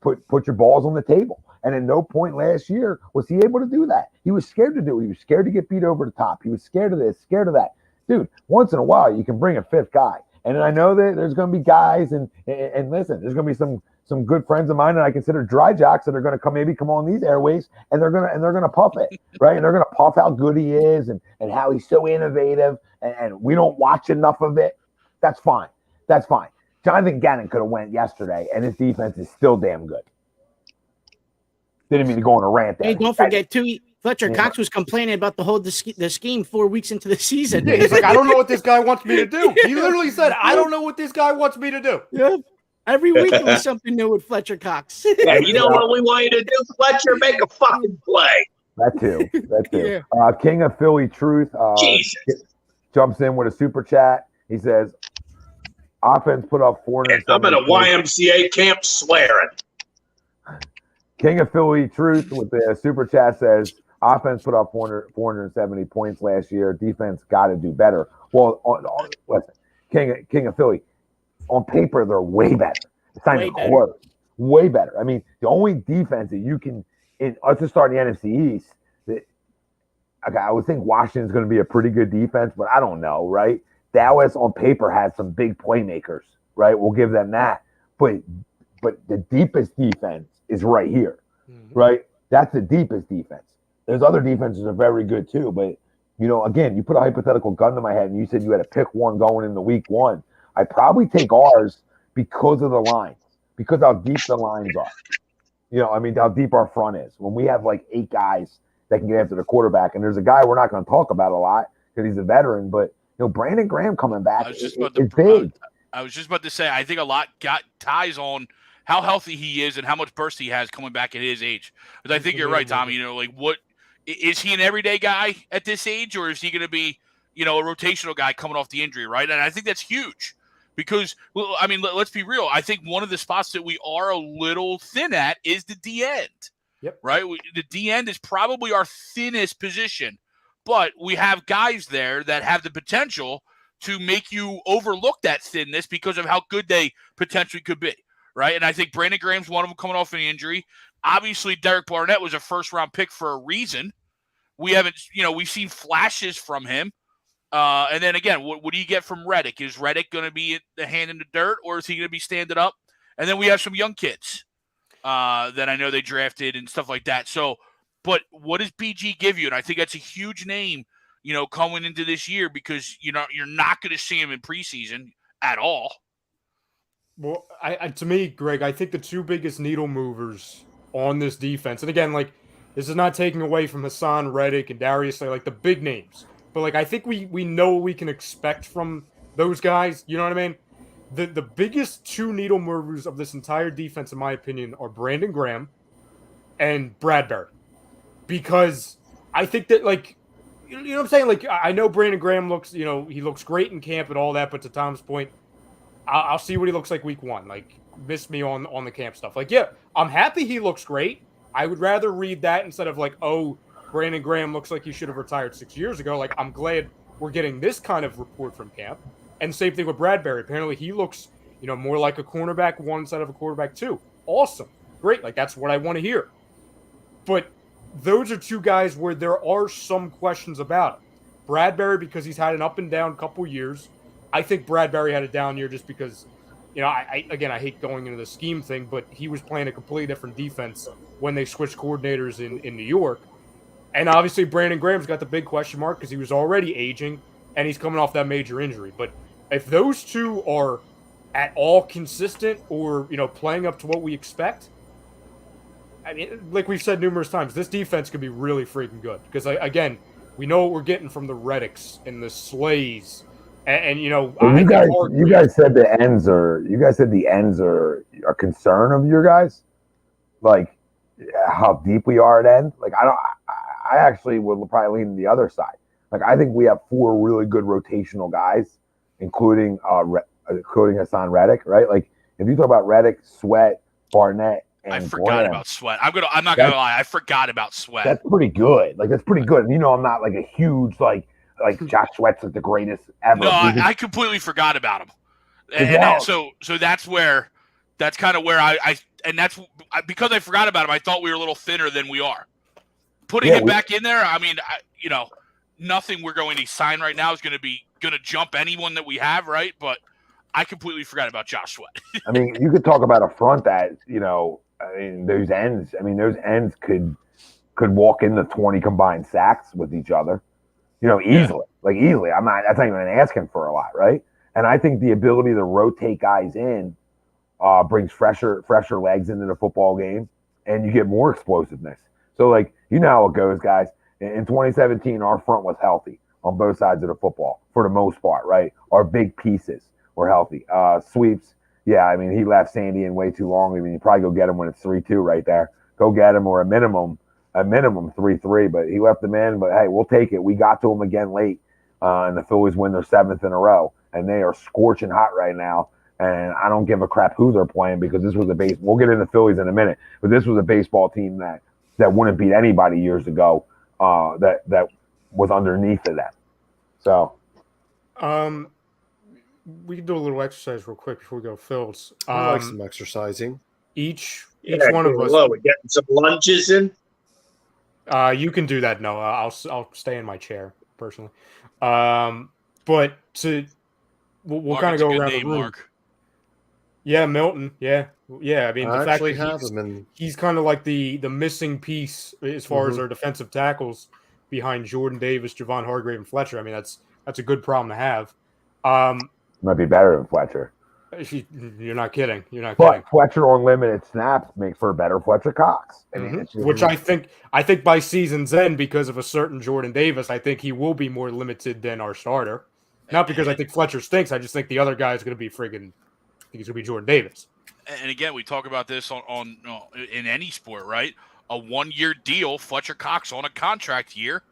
put your balls on the table. And at no point last year was he able to do that. He was scared to do it. He was scared to get beat over the top. He was scared of this, scared of that. Dude, once in a while, you can bring a fifth guy. And I know that there's going to be guys, and listen, there's going to be some good friends of mine that I consider dry jocks that are going to come on these airways and they're going to puff it, right? And they're going to puff how good he is and how he's so innovative and we don't watch enough of it. That's fine. That's fine. Jonathan Gannon could have went yesterday and his defense is still damn good. Didn't mean to go on a rant there. Hey, don't forget too, Fletcher Cox was complaining about the scheme 4 weeks into the season. Yeah, he's like, I don't know what this guy wants me to do. He literally said, I don't know what this guy wants me to do. Yeah. Every week it was something new with Fletcher Cox. Yeah, you know what we want you to do, Fletcher? Make a fucking play. That too. Yeah. King of Philly Truth jumps in with a super chat. He says, offense put up 400. I'm at a YMCA camp swearing. King of Philly Truth with the super chat says, offense put up 470 points last year. Defense got to do better. Well, listen, King of Philly, on paper, they're way better. It's not even close. Way better. I mean, the only defense that you can, let's just start in the NFC East, I would think Washington's going to be a pretty good defense, but I don't know, right? Dallas on paper has some big playmakers, right? We'll give them that. But the deepest defense is right here, right? That's the deepest defense. There's other defenses that are very good too, but again, you put a hypothetical gun to my head and you said you had to pick one going into week 1. I'd probably take ours because of the lines, because how deep the lines are. How deep our front is. When we have like 8 guys that can get after the quarterback, and there's a guy we're not going to talk about a lot because he's a veteran, but Brandon Graham coming back is big. I was just about to say, I think a lot ties on how healthy he is and how much burst he has coming back at his age. Because I think you're right, Tommy. What is he an everyday guy at this age, or is he going to be, a rotational guy coming off the injury, right? And I think that's huge because, let's be real. I think one of the spots that we are a little thin at is the D end. Yep. Right? The D end is probably our thinnest position, but we have guys there that have the potential to make you overlook that thinness because of how good they potentially could be, right? And I think Brandon Graham's one of them coming off an injury. Obviously, Derek Barnett was a first-round pick for a reason. We haven't, we've seen flashes from him. And then again, what do you get from Reddick? Is Reddick going to be the hand in the dirt, or is he going to be standing up? And then we have some young kids that I know they drafted and stuff like that. So, but what does BG give you? And I think that's a huge name, coming into this year because you're not going to see him in preseason at all. Well, to me, Greg, I think the 2 biggest needle movers on this defense, and again, like, this is not taking away from Hassan Reddick and Darius, like the big names, but like I think we know what we can expect from those guys. You know what I mean? The biggest 2 needle movers of this entire defense, in my opinion, are Brandon Graham and Bradbury. Because I think that, like, you know what I'm saying? Like, I know Brandon Graham looks, he looks great in camp and all that, but to Tom's point, I'll see what he looks like week 1. Like, miss me on the camp stuff. Like, yeah, I'm happy he looks great. I would rather read that instead of like, oh, Brandon Graham looks like he should have retired 6 years ago. Like, I'm glad we're getting this kind of report from camp. And same thing with Bradbury. Apparently he looks, more like a cornerback 1 instead of a quarterback 2. Awesome. Great. Like, that's what I want to hear. But those are 2 guys where there are some questions about him. Bradbury, because he's had an up and down couple years. I think Bradbury had a down year just because, I hate going into the scheme thing, but he was playing a completely different defense when they switched coordinators in New York. And obviously Brandon Graham's got the big question mark because he was already aging and he's coming off that major injury. But if those 2 are at all consistent or, playing up to what we expect, I mean, like we've said numerous times, this defense could be really freaking good. Because, again, we know what we're getting from the Reddicks and the Slays. And well, you guys said the ends are a concern of your guys? Like, how deep we are at end? Like, I actually would probably lean the other side. Like, I think we have 4 really good rotational guys, including Hassan Reddick, right? Like, if you talk about Reddick, Sweat, Barnett, and I forgot Graham, about Sweat. I'm not gonna lie. I forgot about Sweat. That's pretty good. Like, that's pretty good. And I'm not like a huge like Josh Sweat's like the greatest ever. No, I completely forgot about him. And so that's kind of where because I forgot about him. I thought we were a little thinner than we are. Putting him back in there, I mean, nothing we're going to sign right now is going to jump anyone that we have, right? But I completely forgot about Josh Sweat. I mean, you could talk about a front that those ends could walk into 20 combined sacks with each other. Easily. Like, easily. That's not even asking for a lot, right? And I think the ability to rotate guys in brings fresher legs into the football game, and you get more explosiveness. So, like, how it goes, guys. In 2017, our front was healthy on both sides of the football for the most part, right? Our big pieces were healthy. Sweeps, yeah, I mean, he left Sandy in way too long. I mean, you probably go get him when it's 3-2 right there. Go get him, or a minimum 3-3, but he left them in. But hey, we'll take it. We got to him again late, and the Phillies win their 7th in a row, and they are scorching hot right now. And I don't give a crap who they're playing because this was a base. We'll get into the Phillies in a minute, but this was a baseball team that wouldn't beat anybody years ago. That was underneath of that. So, we can do a little exercise real quick before we go, Phils. I like some exercising. Each one of us. We're getting some lunges in. You can do that, Noah. I'll stay in my chair personally. But we'll kind of go around the room. Mark. Yeah, Milton. Yeah. I mean, the fact that he's kind of like the missing piece as far as our defensive tackles behind Jordan Davis, Javon Hargrave, and Fletcher. I mean, that's a good problem to have. Might be better than Fletcher. You're not kidding. But Fletcher on limited snaps makes for a better Fletcher Cox. I mean, which I think by season's end, because of a certain Jordan Davis, I think he will be more limited than our starter. Not because I think Fletcher stinks. I just think the other guy is going to be friggin'. I think he's going to be Jordan Davis. And again, we talk about this on in any sport, right? A 1-year deal, Fletcher Cox on a contract year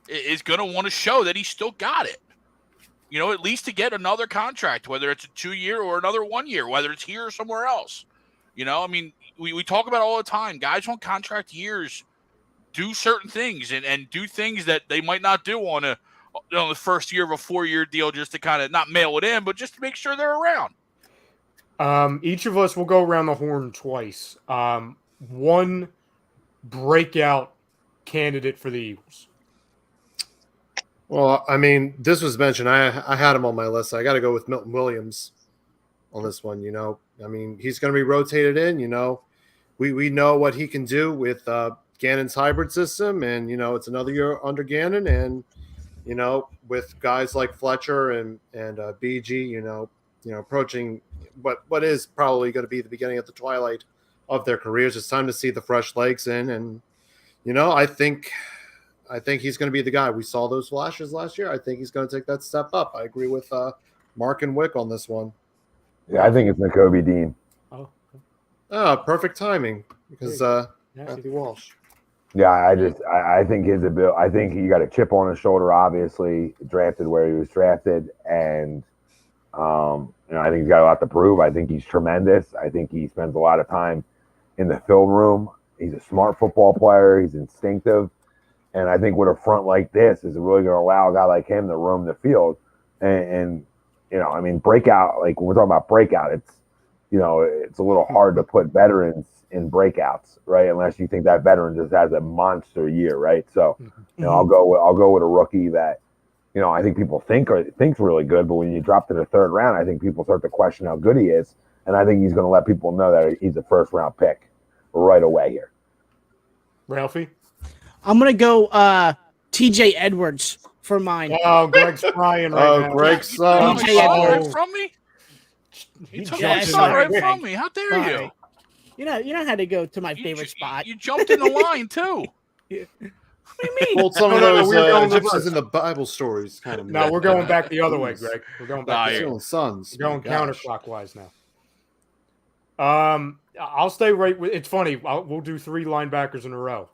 is going to want to show that he's still got it. You know, at least to get another contract, whether it's a 2-year or another 1 year, whether it's here or somewhere else. You know, I mean, we talk about it all the time. Guys on contract years do certain things and do things that they might not do on the first year of a 4-year deal, just to kind of not mail it in, but just to make sure they're around. Each of us will go around the horn twice. One breakout candidate for the Eagles. Well, I mean, this was mentioned. I had him on my list. I got to go with Milton Williams on this one. You know, I mean, he's going to be rotated in. You know, we know what he can do with Gannon's hybrid system, and you know, it's another year under Gannon, and you know, with guys like Fletcher and BG, you know, approaching what is probably going to be the beginning of the twilight of their careers. It's time to see the fresh legs in, and you know, I think he's going to be the guy. We saw those flashes last year. I think he's going to take that step up. I agree with Mark and Wick on this one. Yeah, I think it's Nakobe Dean. Perfect timing because Matthew Walsh. Yeah, I think his ability. I think he got a chip on his shoulder. Obviously, drafted where he was drafted, and you know, I think he's got a lot to prove. I think he's tremendous. I think he spends a lot of time in the film room. He's a smart football player. He's instinctive. And I think with a front like this is really going to allow a guy like him to roam the field. And you know, I mean, breakout, like when we're talking about breakout, it's, you know, it's a little hard to put veterans in breakouts, right? Unless you think that veteran just has a monster year, right? So, you know, I'll go with a rookie that, you know, I think people think's really good, but when you drop to the third round, I think people start to question how good he is. And I think he's going to let people know that he's a first round pick right away here. Ralphie? I'm going to go TJ Edwards for mine. Oh, Greg's crying right now. Greg's TJ Edwards from me? You took my son right from me. How dare you? You know how to go to my favorite spot. You jumped in the line, too. What do you mean? Pulled some of those gypsies in the Bible stories. Kind of. No, we're going back the other way, Greg. We're going back to sons. We're going counterclockwise now. I'll stay right with. It's funny. We'll do 3 linebackers in a row.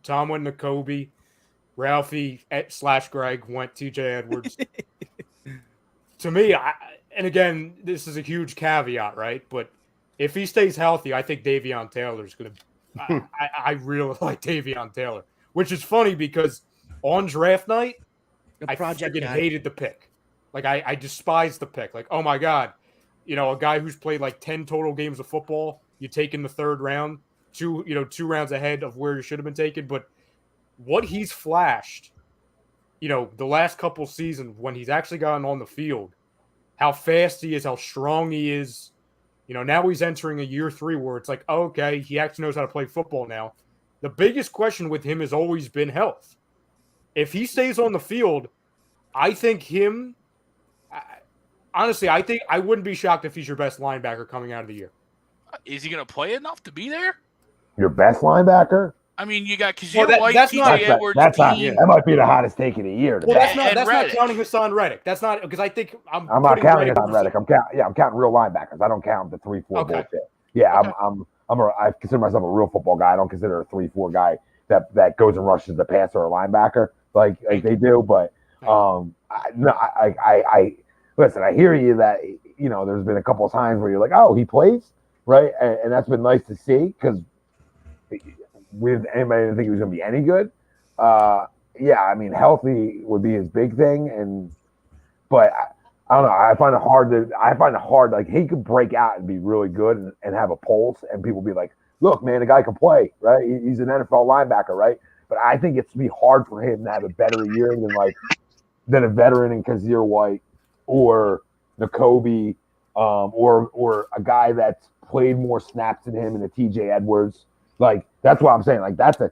Tom went Nakobe, Ralphie / Greg went TJ Edwards. To me, and again, this is a huge caveat, right? But if he stays healthy, I think Davion Taylor is going to. I really like Davion Taylor, which is funny because on draft night, I hated the pick. Like I despised the pick. Like, oh my God, you know, a guy who's played like 10 total games of football, you take in the 3rd round, 2 rounds ahead of where he should have been taken. But what he's flashed, you know, the last couple seasons when he's actually gotten on the field, how fast he is, how strong he is. You know, now he's entering a year 3 where it's like, oh, okay, he actually knows how to play football now. The biggest question with him has always been health. If he stays on the field, I think him – honestly, I think I wouldn't be shocked if he's your best linebacker coming out of the year. Is he going to play enough to be there? Your best linebacker? I mean, you got because Well, you like TJ Edwards. That might be the hottest take of the year. Well, that's not counting Hassan Reddick. That's not because I think I'm not counting Hassan Reddick. I'm counting real linebackers. I don't count the 3-4 bullshit. Yeah, okay. I consider myself a real football guy. I don't consider a 3-4 guy that goes and rushes the passer or a linebacker like they do. But I listen. I hear you that, you know, there's been a couple of times where you're like, oh, he plays, right, and that's been nice to see because with anybody didn't think he was going to be any good. Yeah, I mean, healthy would be his big thing, but I don't know. I find it hard. Like, he could break out and be really good and have a pulse, and people be like, "Look, man, the guy can play, right? He's an NFL linebacker, right?" But I think it's going to be hard for him to have a better year than a veteran in Kazir White or Nakobe, or a guy that's played more snaps than him in the TJ Edwards. Like, that's what I'm saying. Like, that's a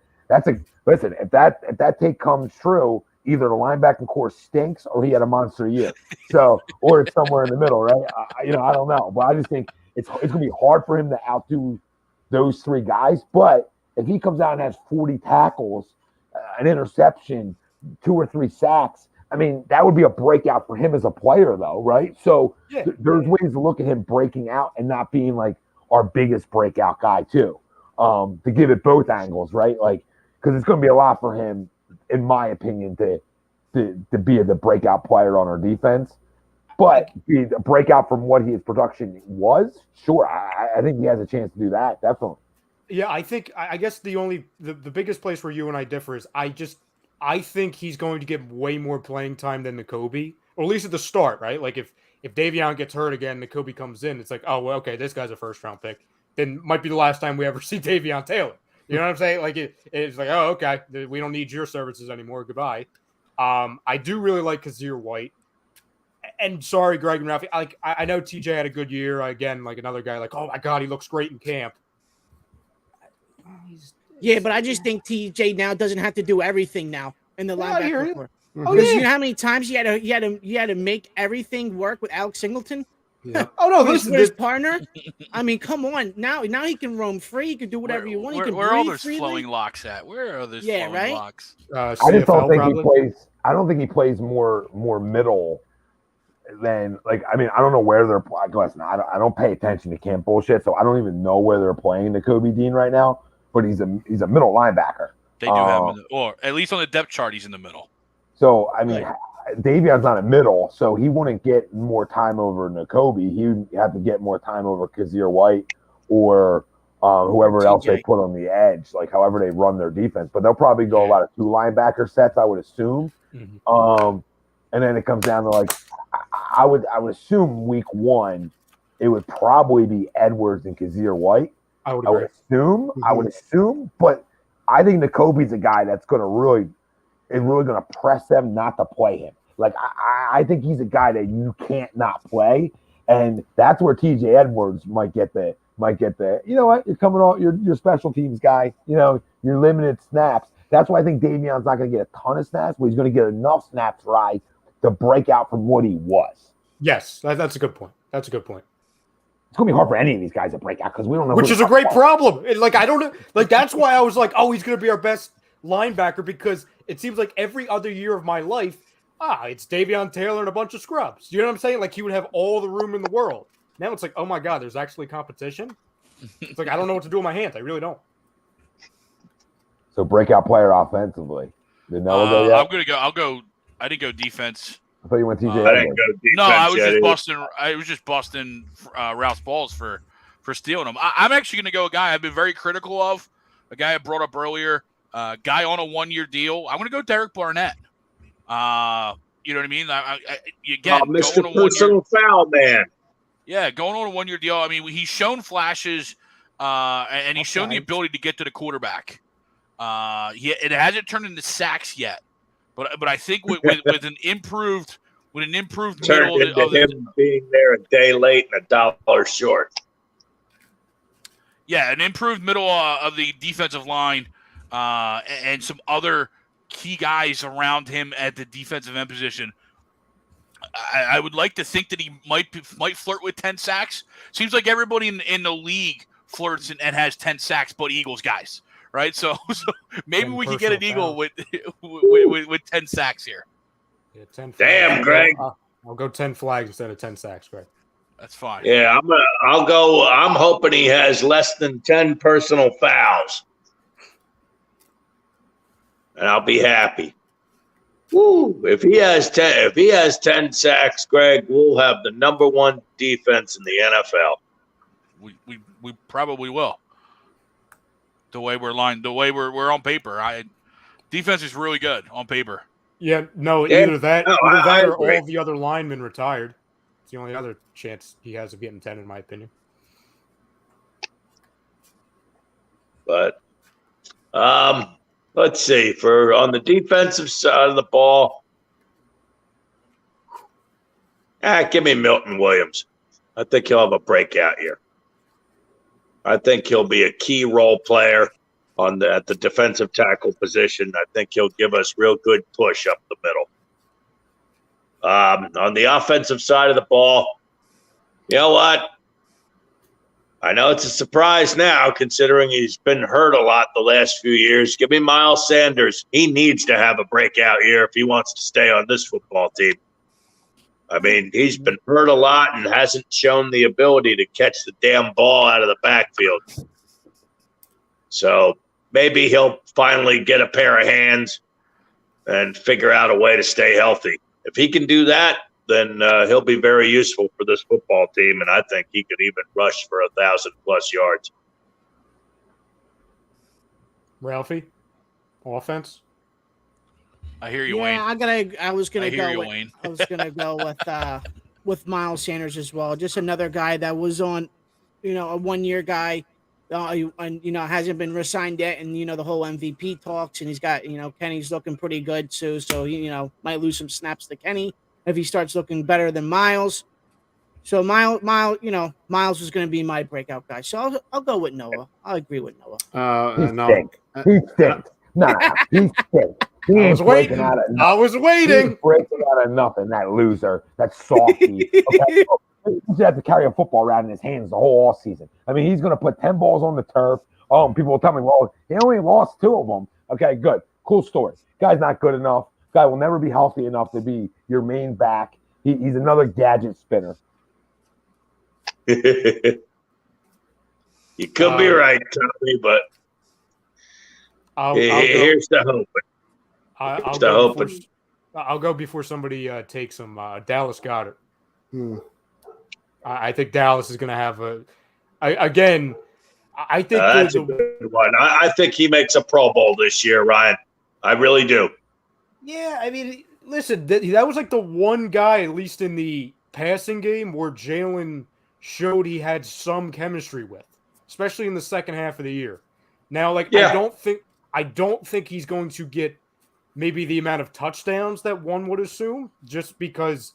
listen, if that take comes true, either the linebacking core stinks or he had a monster year. So, or it's somewhere in the middle, right? I don't know. But I just think it's going to be hard for him to outdo those three guys. But if he comes out and has 40 tackles, an interception, 2 or 3 sacks, I mean, that would be a breakout for him as a player, though, right? So there's ways to look at him breaking out and not being like our biggest breakout guy, too, to give it both angles, right? Like, because it's going to be a lot for him, in my opinion, to be the breakout player on our defense. But the breakout from what his production was, sure, I think he has a chance to do that, definitely. Yeah, I guess the biggest place where you and I differ is I think he's going to get way more playing time than Nakobe, or at least at the start, right? Like if Davion gets hurt again, Nakobe comes in, it's like, oh, well, okay, this guy's a first-round pick. Then might be the last time we ever see Davion Taylor. You know what I'm saying? Like it's like, oh, okay, we don't need your services anymore. Goodbye. I do really like Kazir White. And sorry, Greg and Ralphie. I know TJ had a good year. Again, like another guy, like, oh my God, he looks great in camp. Yeah, but I just think TJ now doesn't have to do everything now in the linebacker core. Oh, Because yeah. you know how many times he had to make everything work with Alex Singleton? Yeah. Oh no, with his partner. I mean, come on. Now he can roam free. He can do whatever you want. He can where are all breathe those freely. flowing locks at? Where are those flowing locks? I just don't think he plays. I don't think he plays more middle than like. I mean, I don't know where they're. Listen, I don't pay attention to camp bullshit, so I don't even know where they're playing Nakobe Dean right now. But he's a middle linebacker. They do have him, or at least on the depth chart, he's in the middle. So I mean, Davion's not a middle, so he wouldn't get more time over Nakobe. He would have to get more time over Kazir White or whoever else they put on the edge, like however they run their defense. But they'll probably go a lot of 2 linebacker sets, I would assume. And then it comes down to like, I would assume week 1, it would probably be Edwards and Kazir White. I would assume, but I think Nakobe's a guy that's going to really going to press them not to play him. Like I think he's a guy that you can't not play, and that's where TJ Edwards might get the. You know what? You're coming on. You're special teams guy. You know, you're limited snaps. That's why I think Davion's not going to get a ton of snaps, but he's going to get enough snaps right to break out from what he was. Yes, that's a good point. That's a good point. It's going to be hard for any of these guys to break out because we don't know. Which is a great problem. Like, I don't know. Like, that's why I was like, oh, he's going to be our best linebacker, because it seems like every other year of my life, it's Davion Taylor and a bunch of scrubs. You know what I'm saying? Like, he would have all the room in the world. Now it's like, oh my God, there's actually competition. It's like, I don't know what to do with my hands. I really don't. So breakout player offensively. I'm gonna go. I didn't go defense. I thought you went TJ. I didn't go defense. No, I was just busting Ralph's balls for stealing them. I'm actually gonna go a guy I've been very critical of, a guy I brought up earlier, guy on a 1-year deal. I'm gonna go Derek Barnett. You know what I mean? Mr. Personal Foul Man. Yeah, going on a 1-year deal. I mean, he's shown flashes, and he's shown the ability to get to the quarterback. It hasn't turned into sacks yet, but I think with an improved turned middle into him being there a day late and $1 short. Yeah, an improved middle of the defensive line, and some other key guys around him at the defensive end position. I would like to think that he might flirt with 10 sacks. Seems like everybody in the league flirts and has 10 sacks, but Eagles guys, right? So maybe we could get an Eagle with 10 sacks here. Yeah, 10 Damn, Greg. I'll go 10 flags instead of 10 sacks, Greg. That's fine. Yeah, I'll go. I'm hoping he has less than 10 personal fouls, and I'll be happy. Woo! If he has 10 sacks, Greg, we'll have the #1 defense in the NFL. We probably will. The way we're we're on paper. Defense is really good on paper. Yeah, no, either that or all the other linemen retired. It's the only other chance he has of getting 10, in my opinion. But Let's see. For on the defensive side of the ball, give me Milton Williams. I think he'll have a breakout year. I think he'll be a key role player at the defensive tackle position. I think he'll give us real good push up the middle. On the offensive side of the ball, you know what? I know it's a surprise now, considering he's been hurt a lot the last few years. Give me Miles Sanders. He needs to have a breakout year if he wants to stay on this football team. I mean, he's been hurt a lot and hasn't shown the ability to catch the damn ball out of the backfield. So maybe he'll finally get a pair of hands and figure out a way to stay healthy. If he can do that, then he'll be very useful for this football team, and I think he could even rush for 1,000+ yards. Ralphie, offense. I hear you, Wayne. I was gonna go Wayne. I was gonna go with Miles Sanders as well. Just another guy that was on, a 1-year guy, and hasn't been re-signed yet, and the whole MVP talks, and he's got Kenny's looking pretty good too, so he might lose some snaps to Kenny if he starts looking better than Miles. So Miles is going to be my breakout guy. So I'll go with Noah. I'll agree with Noah. He stinks. Nah, he stinks. I was waiting. He's breaking out of nothing. That loser. That softy. Okay? He had to carry a football around in his hands the whole offseason. I mean, he's going to put 10 balls on the turf. Oh, and people will tell me, well, he only lost 2 of them. Okay, good. Cool story. Guy's not good enough. Guy will never be healthy enough to be your main back. He's another gadget spinner. You could be right, Tommy, but here's the hope. I'll go before somebody takes him. Dallas Goedert. I think Dallas is going to have I think that's a good one. I think he makes a Pro Bowl this year, Ryan. I really do. Yeah, I mean, listen, that was like the one guy, at least in the passing game, where Jalen showed he had some chemistry with, especially in the second half of the year. Now, I don't think he's going to get maybe the amount of touchdowns that one would assume, just because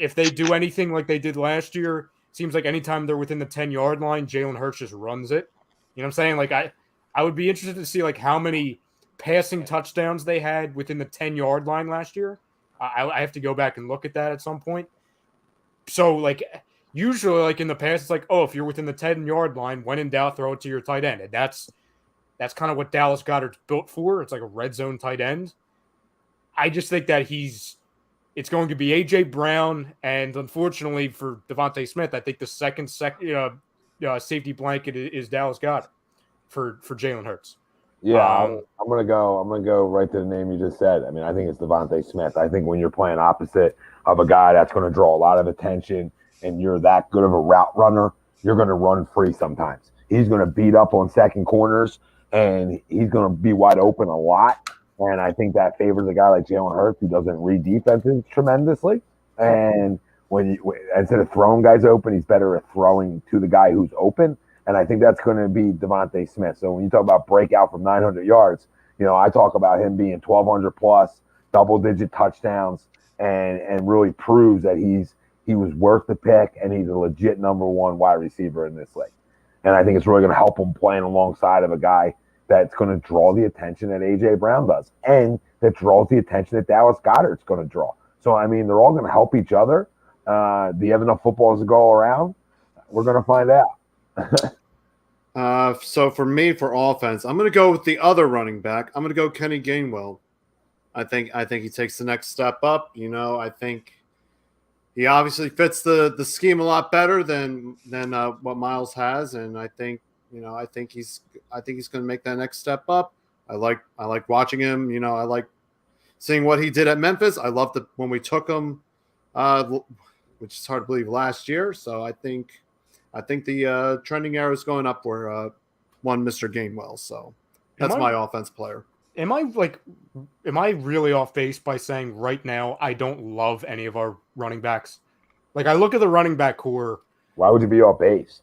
if they do anything like they did last year, it seems like anytime they're within the 10-yard line, Jalen Hurts just runs it. You know what I'm saying? I would be interested to see how many passing touchdowns they had within the 10-yard line last year. I have to go back and look at that at some point. So, usually, in the past, it's if you're within the 10-yard line, when in doubt, throw it to your tight end. And that's kind of what Dallas Goedert's built for. It's like a red zone tight end. I just think that it's going to be A.J. Brown, and unfortunately for DeVonta Smith, I think the second safety blanket is Dallas Goedert for Jalen Hurts. Yeah, I'm gonna go right to the name you just said. I mean, I think it's DeVonta Smith. I think when you're playing opposite of a guy that's going to draw a lot of attention, and you're that good of a route runner, you're going to run free sometimes. He's going to beat up on second corners, and he's going to be wide open a lot. And I think that favors a guy like Jalen Hurts, who doesn't read defenses tremendously. And instead of throwing guys open, he's better at throwing to the guy who's open. And I think that's going to be DeVonta Smith. So when you talk about breakout from 900 yards, I talk about him being 1,200 plus, double-digit touchdowns, and really proves that he was worth the pick, and he's a legit number 1 wide receiver in this league. And I think it's really going to help him playing alongside of a guy that's going to draw the attention that A.J. Brown does, and that draws the attention that Dallas Goedert's going to draw. So, I mean, they're all going to help each other. Do you have enough footballs to go around? We're going to find out. So for me, for offense, I'm going to go with the other running back. I'm going to go Kenny Gainwell. I think he takes the next step up. I think he obviously fits the scheme a lot better than what Miles has, and I think he's going to make that next step up. I like watching him. I like seeing what he did at Memphis. I loved it when we took him, which is hard to believe, last year. So I think the trending arrow is going up for one Mr. Gainwell. So that's my offense player. Am I really off base by saying right now I don't love any of our running backs? I look at the running back core. Why would you be off base?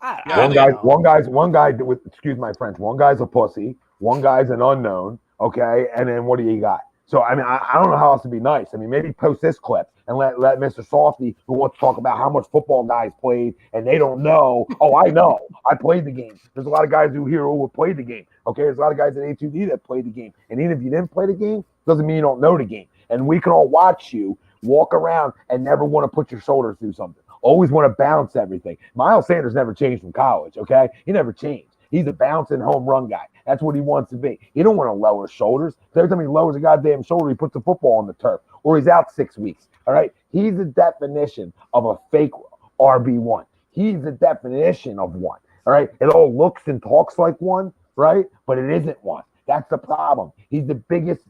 One guy with, excuse my French, one guy's a pussy, One guy's an unknown, okay? And then what do you got? So, I mean, I don't know how else to be nice. I mean, maybe post this clip and let Mr. Softy, who wants to talk about how much football guys played and they don't know. Oh, I know. I played the game. There's a lot of guys who played the game, okay? There's a lot of guys at A2D that played the game. And even if you didn't play the game, doesn't mean you don't know the game. And we can all watch you walk around and never want to put your shoulders through something. Always want to bounce everything. Miles Sanders never changed from college, okay? He never changed. He's a bouncing home run guy. That's what he wants to be. He don't want to lower shoulders. Every time he lowers a goddamn shoulder, he puts the football on the turf, or he's out 6 weeks. All right? He's the definition of a fake RB1. He's the definition of one. All right? It all looks and talks like one, right? But it isn't one. That's the problem. He's the biggest.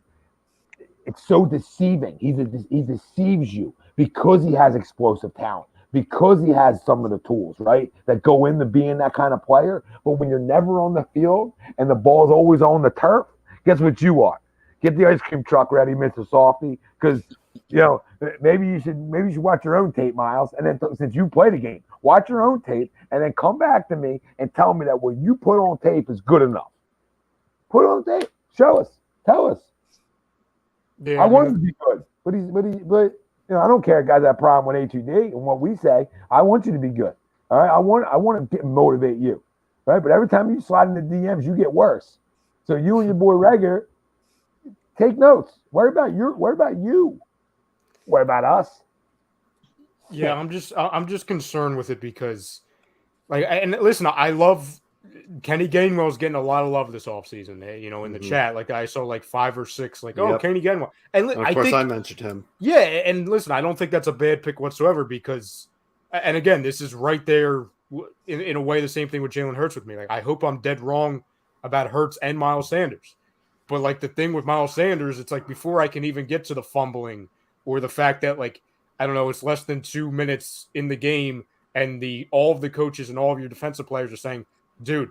It's so deceiving. He deceives you because he has explosive talent, because he has some of the tools, right, that go into being that kind of player. But when you're never on the field and the ball's always on the turf, guess what you are? Get the ice cream truck ready, Mr. Softy, because maybe you should watch your own tape, Miles. And then since you play the game, watch your own tape and then come back to me and tell me that what you put on tape is good enough. Put it on tape. Show us. Tell us. Yeah, I want him to be good, but I don't care if guys have a problem with A2D and what we say. I want you to be good. All right, I want to motivate you, right? But every time you slide in the DMs, you get worse. So you and your boy Regger, take notes. Worry about you. Worry about us. Yeah, I'm just concerned with it because, and listen, I love Kenny Gainwell's getting a lot of love this offseason, in the chat. Like I saw like 5 or 6, Kenny Gainwell. And of course I mentioned him. Yeah, and listen, I don't think that's a bad pick whatsoever because, and again, this is right there in a way the same thing with Jalen Hurts with me. Like I hope I'm dead wrong about Hurts and Miles Sanders. But like the thing with Miles Sanders, it's like before I can even get to the fumbling or the fact that it's less than 2 minutes in the game and all of the coaches and all of your defensive players are saying, dude,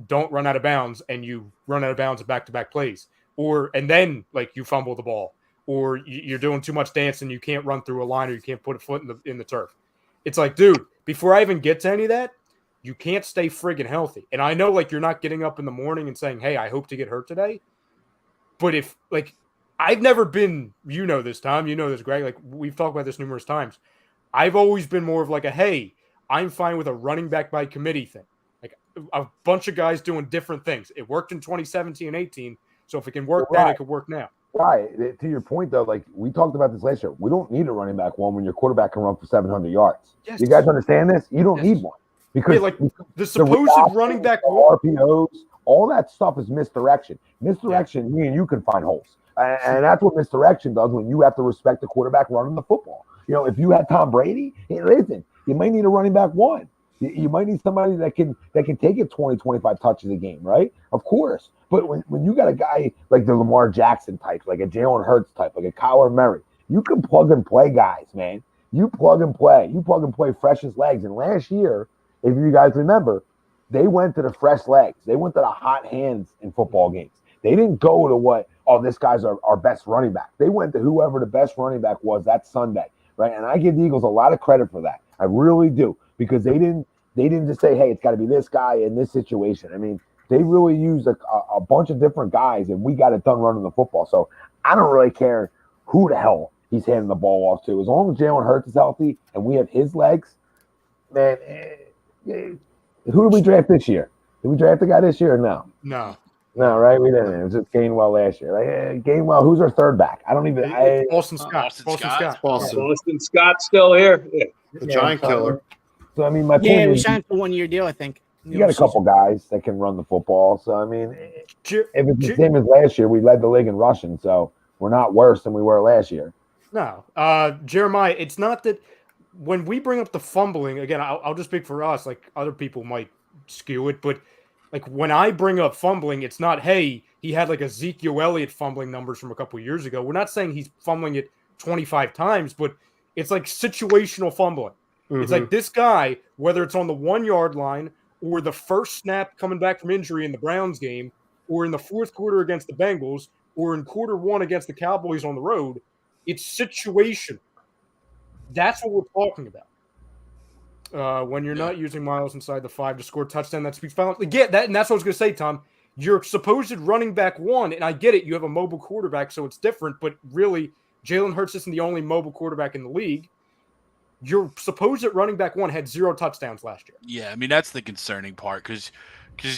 don't run out of bounds, and you run out of bounds at back-to-back plays. And then you fumble the ball, or you're doing too much dance and you can't run through a line or you can't put a foot in the turf. It's like, dude, before I even get to any of that, you can't stay friggin' healthy. And I know you're not getting up in the morning and saying, hey, I hope to get hurt today. But if I've never been, this, Tom, this, Greg, we've talked about this numerous times. I've always been more of hey, I'm fine with a running back by committee thing. A bunch of guys doing different things. It worked in 2017 and 18. So if it can work then, it could work now. Right. To your point, though, we talked about this last year. We don't need a running back one when your quarterback can run for 700 yards. Yes. You guys understand this? You don't need one. Because the supposed running back RPOs, all that stuff is misdirection. Misdirection, me and you can find holes. And that's what misdirection does when you have to respect the quarterback running the football. If you had Tom Brady, listen, you might need a running back one. You might need somebody that can take it 20, 25 touches a game, right? Of course. But when you got a guy like the Lamar Jackson type, like a Jalen Hurts type, like a Kyler Murray, you can plug and play guys, man. You plug and play. You plug and play fresh as legs. And last year, if you guys remember, they went to the fresh legs. They went to the hot hands in football games. They didn't go to this guy's our best running back. They went to whoever the best running back was that Sunday, right? And I give the Eagles a lot of credit for that. I really do. Because they didn't just say, hey, it's got to be this guy in this situation. I mean, they really used a bunch of different guys, and we got it done running the football. So I don't really care who the hell he's handing the ball off to. As long as Jalen Hurts is healthy and we have his legs, man, who did we draft this year? Did we draft the guy this year or no? No. No, right? We didn't. It was just Gainwell last year. Gainwell, who's our third back? I don't even. Boston Scott. Boston Scott's still here. Yeah. The giant killer. So, I mean, my point is, we signed for a 1-year deal, I think. You got a couple guys that can run the football. So, I mean, if it's the same as last year, we led the league in rushing. So, we're not worse than we were last year. No. Jeremiah, it's not that when we bring up the fumbling, again, I'll just speak for us. Other people might skew it. But, when I bring up fumbling, it's not, hey, he had Ezekiel Elliott fumbling numbers from a couple years ago. We're not saying he's fumbling it 25 times, but it's situational fumbling. Mm-hmm. It's this guy, whether it's on the 1-yard line or the first snap coming back from injury in the Browns game, or in the fourth quarter against the Bengals, or in quarter 1 against the Cowboys on the road, it's situational. That's what we're talking about. When you're not using Miles inside the 5 to score a touchdown, that speaks violently. Yeah, and that's what I was going to say, Tom. your supposed running back one, and I get it, you have a mobile quarterback, so it's different, but really, Jalen Hurts isn't the only mobile quarterback in the league. Your supposed running back one had 0 touchdowns last year. Yeah, I mean, that's the concerning part because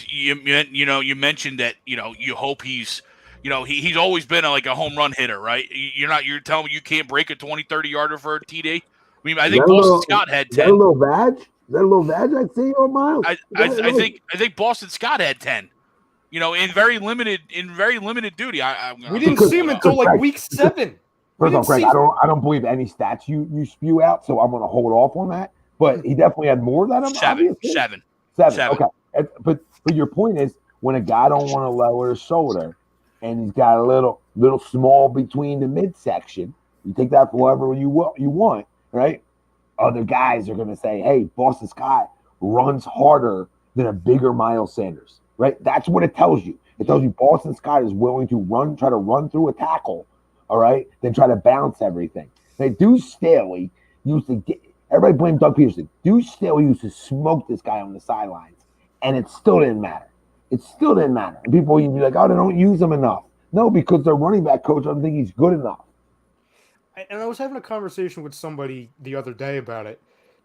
you mentioned that, you hope he's, he's always been like a home run hitter, right? You're telling me you can't break a 20, 30-yarder for a TD? I mean, I think Boston Scott had 10. Is that a little badge? Is that a little badge I see on Miles? I think Boston Scott had 10. In very limited duty. We didn't see him until like week 7. First off, Craig, I don't believe any stats you spew out, so I'm going to hold off on that. But he definitely had more than him. Seven. Okay, but your point is when a guy don't want to lower his shoulder, and he's got a little small between the midsection, you take that for whatever you want, right? Other guys are going to say, hey, Boston Scott runs harder than a bigger Miles Sanders, right? That's what it tells you. It tells you Boston Scott is willing to try to run through a tackle, all right, then try to bounce everything. Like Deuce Staley used to get – everybody blamed Doug Peterson. Deuce Staley used to smoke this guy on the sidelines, and it still didn't matter. It still didn't matter. And people would be like, oh, they don't use him enough. No, because their running back coach doesn't think he's good enough. And I was having a conversation with somebody the other day about it,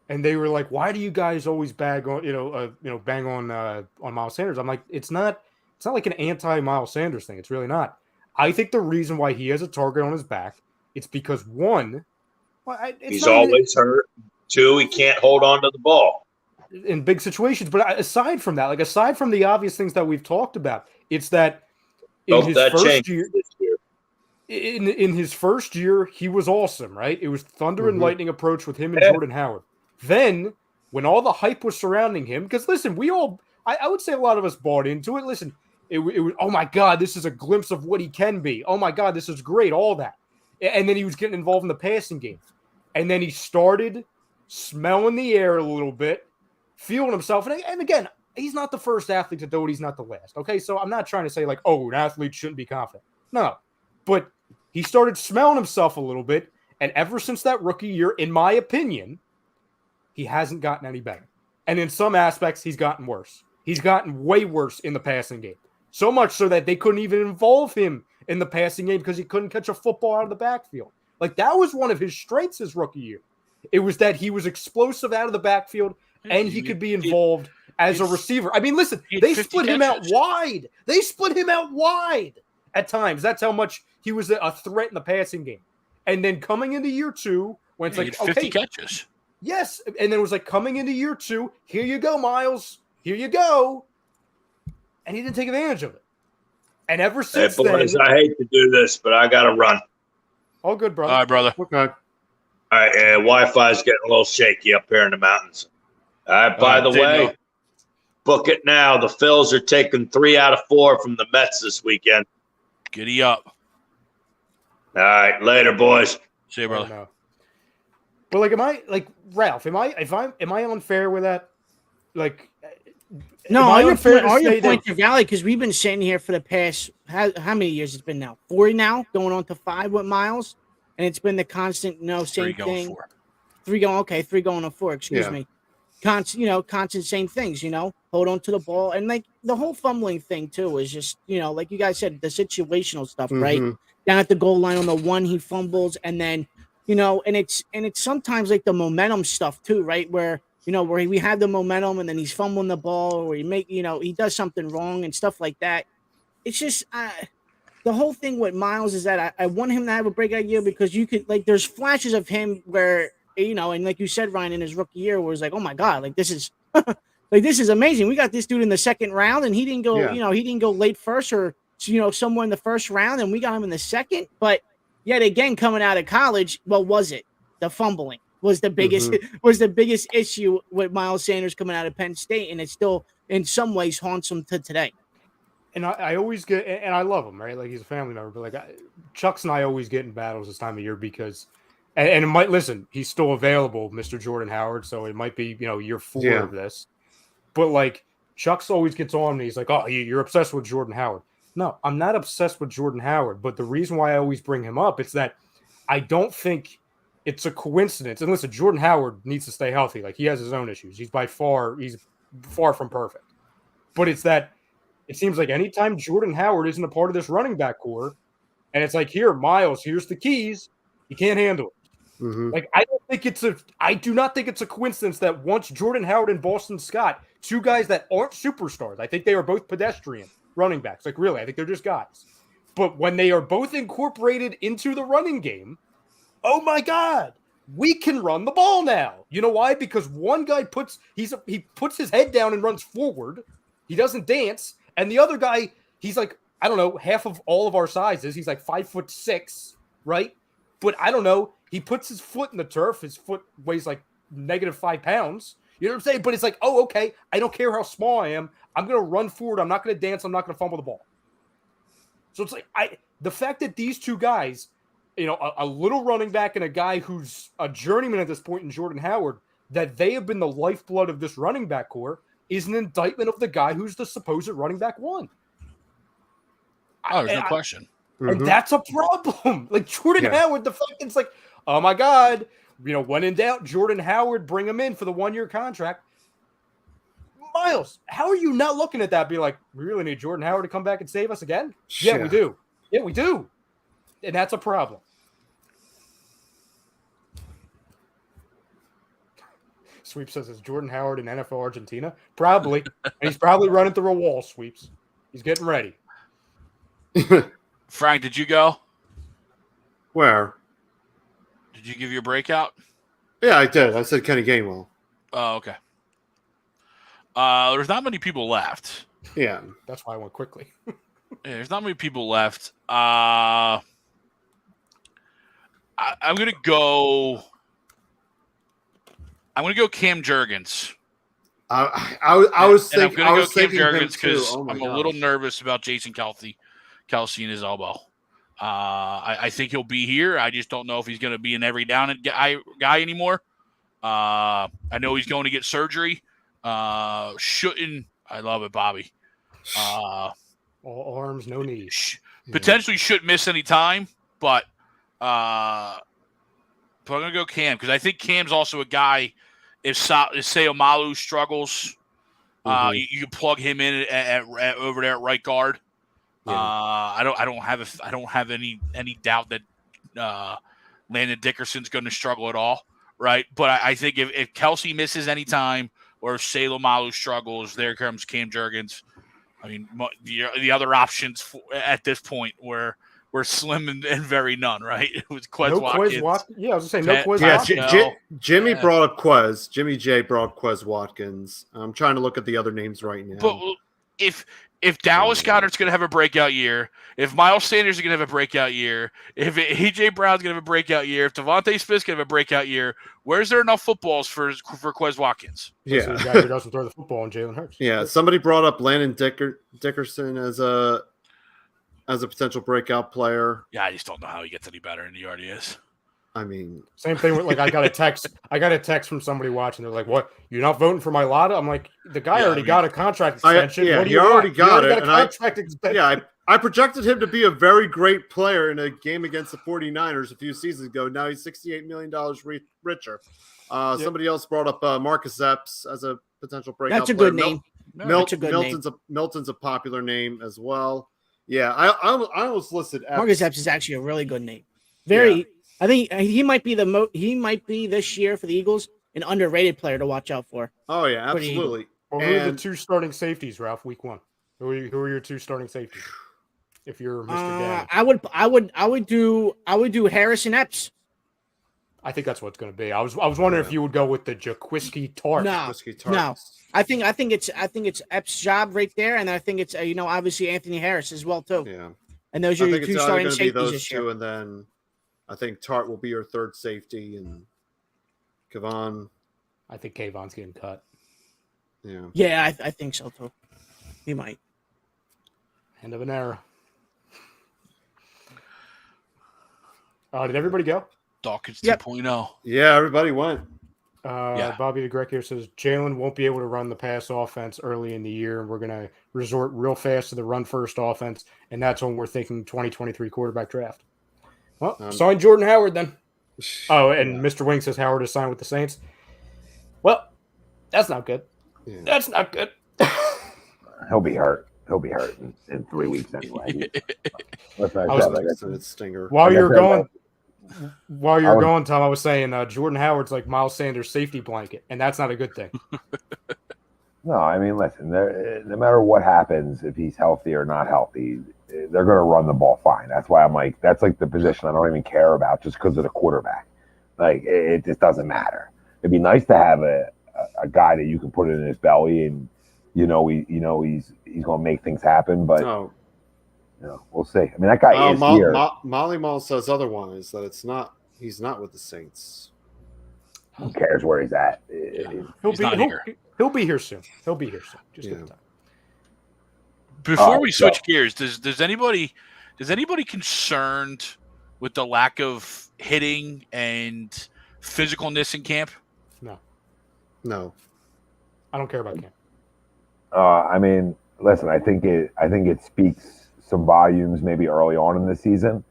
and they were like, "Why do you guys always bang on Miles Sanders?" I'm like, it's not like an anti-Miles Sanders thing. It's really not. I think the reason why he has a target on his back, it's because one, he's always hurt. 2, he can't hold on to the ball in big situations. But aside from that, aside from the obvious things that we've talked about, it's that in his first year. In his first year, he was awesome, right? It was thunder and lightning approach with him and Jordan Howard. Then, when all the hype was surrounding him, because listen, I would say a lot of us bought into it. Listen, it was, oh my God, this is a glimpse of what he can be. Oh my God, this is great, all that. And then he was getting involved in the passing game. And then he started smelling the air a little bit, feeling himself. And again, he's not the first athlete to do it. He's not the last. Okay, so I'm not trying to say like, oh, an athlete shouldn't be confident. No. But he started smelling himself a little bit, and ever since that rookie year, in my opinion, he hasn't gotten any better. And in some aspects, he's gotten worse. He's gotten way worse in the passing game. So much so that they couldn't even involve him in the passing game because he couldn't catch a football out of the backfield. Like, that was one of his strengths his rookie year. It was that he was explosive out of the backfield, and he could be involved as a receiver. I mean, listen, they split him out wide. They split him out wide at times. That's how much he was a threat in the passing game. And then coming into year 2, when it's like, 50 catches. Yes. And then it was like coming into year 2, here you go, Miles. Here you go. And he didn't take advantage of it. And ever since boys, then. I hate to do this, but I got to run. All good, brother. All right, brother. Okay. All right. Wi-Fi's getting a little shaky up here in the mountains. All right. By the way, book it now. The Phils are taking 3 out of 4 from the Mets this weekend. Giddy up. All right, later, boys. See you, brother. But like, Ralph? Am I unfair with that? Like, no, all your points are valid because we've been sitting here for the past how many years? It's been now 4 now, going on to 5 with Miles, and it's been the constant same thing. 3 going on 4. Excuse me. Constant same things. Hold on to the ball, and like the whole fumbling thing too is just like you guys said, the situational stuff, right? Down at the goal line on the one, he fumbles, and then and it's sometimes like the momentum stuff too, right? Where where we have the momentum and then he's fumbling the ball, or he does something wrong and stuff like that. It's just the whole thing with Miles is that I want him to have a breakout year because you could there's flashes of him where and like you said, Ryan, in his rookie year, where it's like, oh my God, like this is this is amazing. We got this dude in the second round, and he didn't go, he didn't go late first or somewhere in the first round, and we got him in the second. But yet again, coming out of college, what was it? The fumbling was the biggest issue with Miles Sanders coming out of Penn State, and it still in some ways haunts him to today. And I always get, and I love him, right? Like he's a family member, but like Chuck's and I always get in battles this time of year because, and it might he's still available, Mr. Jordan Howard, so it might be year 4 of this, but like Chuck's always gets on me. He's like, oh, you're obsessed with Jordan Howard. No, I'm not obsessed with Jordan Howard, but the reason why I always bring him up is that I don't think it's a coincidence. And listen, Jordan Howard needs to stay healthy. Like he has his own issues. He's far from perfect. But it's that it seems like anytime Jordan Howard isn't a part of this running back core, and it's like, here, Miles, here's the keys, you can't handle it. Mm-hmm. Like, I do not think it's a coincidence that once Jordan Howard and Boston Scott, two guys that aren't superstars, I think they are both pedestrian running backs. Like, really, I think they're just guys. But when they are both incorporated into the running game, oh my God, we can run the ball now. You know why? Because one guy puts his head down and runs forward. He doesn't dance. And the other guy, he's like, I don't know, half of all of our sizes. He's like 5'6", right? But I don't know. He puts his foot in the turf. His foot weighs like -5 pounds. You know what I'm saying? But it's like, oh, okay. I don't care how small I am. I'm going to run forward. I'm not going to dance. I'm not going to fumble the ball. So it's like the fact that these two guys, you know, a little running back and a guy who's a journeyman at this point in Jordan Howard, that they have been the lifeblood of this running back core is an indictment of the guy who's the supposed running back one. Oh, there's no question. And that's a problem. Like Jordan Howard, the fact it's like, oh my God, you know, when in doubt, Jordan Howard, bring him in for the 1-year contract. Miles, how are you not looking at that? Be like, we really need Jordan Howard to come back and save us again? Yeah, we do. Yeah, we do. And that's a problem. Sweep says, is Jordan Howard in NFL Argentina? Probably. And he's probably running through a wall, Sweeps. He's getting ready. Frank, did you go? Where? Did you give your breakout? Yeah, I did. I said Kenny Gainwell. Oh, okay. There's not many people left. Yeah. That's why I went quickly. Yeah, there's not many people left. I'm gonna go Cam Jurgens. I was thinking. I'm gonna go Cam Jurgens because I'm a little nervous about Jason Kelsey and his elbow. I think he'll be here. I just don't know if he's going to be an every down guy anymore. I know he's going to get surgery. Shouldn't. I love it, Bobby. All arms, no knees. Potentially shouldn't miss any time, but I'm going to go Cam because I think Cam's also a guy. If Seomalu struggles, you can plug him in at over there at right guard. Yeah. I don't have any doubt that Landon Dickerson's going to struggle at all, right? But I think if Kelsey misses any time or if Seomalu struggles, there comes Cam Jurgens. I mean, the other options at this point were slim and very none, right? It was Quez Watkins. Yeah, I was going to say no Quez Watkins. Jimmy brought up Quez. Jimmy J brought up Quez Watkins. I'm trying to look at the other names right now. But if Dallas Goedert's going to have a breakout year, if Miles Sanders is going to have a breakout year, if A.J. Brown's going to have a breakout year, if DeVonta Smith's going to have a breakout year, where's there enough footballs for Quez Watkins? Yeah, the guy who doesn't throw the football on Jalen Hurts. Yeah, somebody brought up Landon Dickerson as a potential breakout player. Yeah, I just don't know how he gets any better than he already is. I mean, same thing with I got a text from somebody watching. They're like, "What? You're not voting for Mailata?" I'm like, "The guy already got a contract extension. He already got a contract extension." Yeah, I projected him to be a very great player in a game against the 49ers a few seasons ago. Now he's $68 million richer. Somebody else brought up Marcus Epps as a potential breakout. That's a good name. Milton's a popular name as well. Yeah, I almost listed Epps. Marcus Epps is actually a really good name. Very. I think he might be he might be this year for the Eagles an underrated player to watch out for. Oh yeah, absolutely. Well, who are the two starting safeties, Ralph? Week 1. Who are your two starting safeties? If you're Mr. Daddy. I would do Harrison Epps. I think that's what's going to be. I was wondering if you would go with the Jaquiski Tart. No. I think it's Epps' job right there, and I think it's obviously Anthony Harris as well too. Yeah. And those are your two starting safeties this year. And then I think Tart will be your third safety, and Kayvon. I think Kayvon's getting cut. Yeah. Yeah, I think so too. He might. End of an era. Did everybody go? Dawkins 2.0. Yeah, everybody went. Bobby the Greg here says Jalen won't be able to run the pass offense early in the year, and we're going to resort real fast to the run-first offense, and that's when we're thinking 2023 quarterback draft. Well, sign Jordan Howard then. Oh, and Mr. Wing says Howard is signed with the Saints. Well, that's not good. Yeah. That's not good. He'll be hurt. he'll be hurt in 3 weeks anyway. That's I nice. was stinger. While Like I you're said, going, I was- Tom, I was saying Jordan Howard's like Miles Sanders' safety blanket, and that's not a good thing. No, I mean, listen, no matter what happens, if he's healthy or not healthy, they're going to run the ball fine. That's why I'm like, that's like the position I don't even care about just because of the quarterback. Like, it just doesn't matter. It'd be nice to have a guy that you can put it in his belly and he's going to make things happen. But we'll see. I mean, that guy is here. Molly Mall says otherwise, that he's not with the Saints. Who cares where he's at? He'll be here soon. Just give it time. Before we switch gears, does anybody concerned with the lack of hitting and physicalness in camp? No. I don't care about camp. I mean, listen, I think it speaks some volumes maybe early on in the season.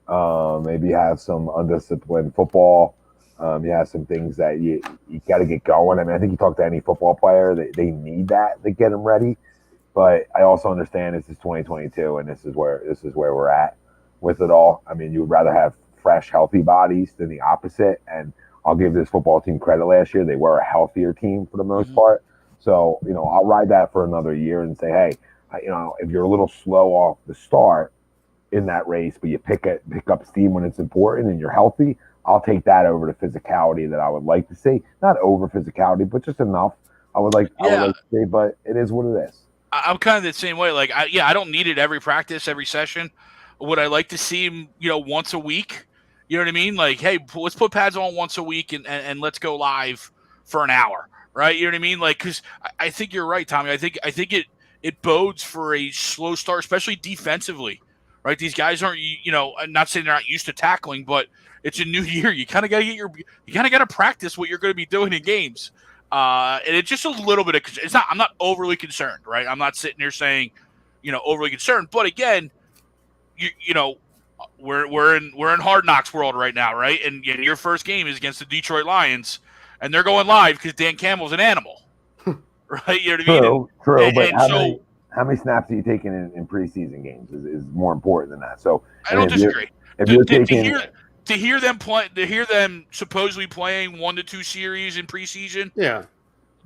Maybe you have some undisciplined football. You have some things that you got to get going. I mean, I think you talk to any football player, they need that to get them ready. But I also understand this is 2022, and this is where we're at with it all. I mean, you would rather have fresh, healthy bodies than the opposite. And I'll give this football team credit. Last year, they were a healthier team for the most part. So, I'll ride that for another year and say, hey, if you're a little slow off the start in that race, but you pick up steam when it's important and you're healthy, I'll take that over the physicality that I would like to see. Not over physicality, but just enough. I would like to see, but it is what it is. I'm kind of the same way. Like, I don't need it every practice, every session. Would I like to see him, once a week? You know what I mean? Like, hey, let's put pads on once a week and let's go live for an hour, right? You know what I mean? Like, because I think you're right, Tommy. I think it bodes for a slow start, especially defensively, right? These guys aren't, I'm not saying they're not used to tackling, but it's a new year. You kind of got to practice what you're going to be doing in games. And it's just a little bit of, I'm not overly concerned, right? I'm not sitting there saying, overly concerned, but again, we're in Hard Knocks world right now, right? And your first game is against the Detroit Lions, and they're going live because Dan Campbell's an animal, right? You know what I mean? True. But how many snaps are you taking in preseason games is more important than that. So I don't disagree. To hear them supposedly playing 1 to 2 series in preseason,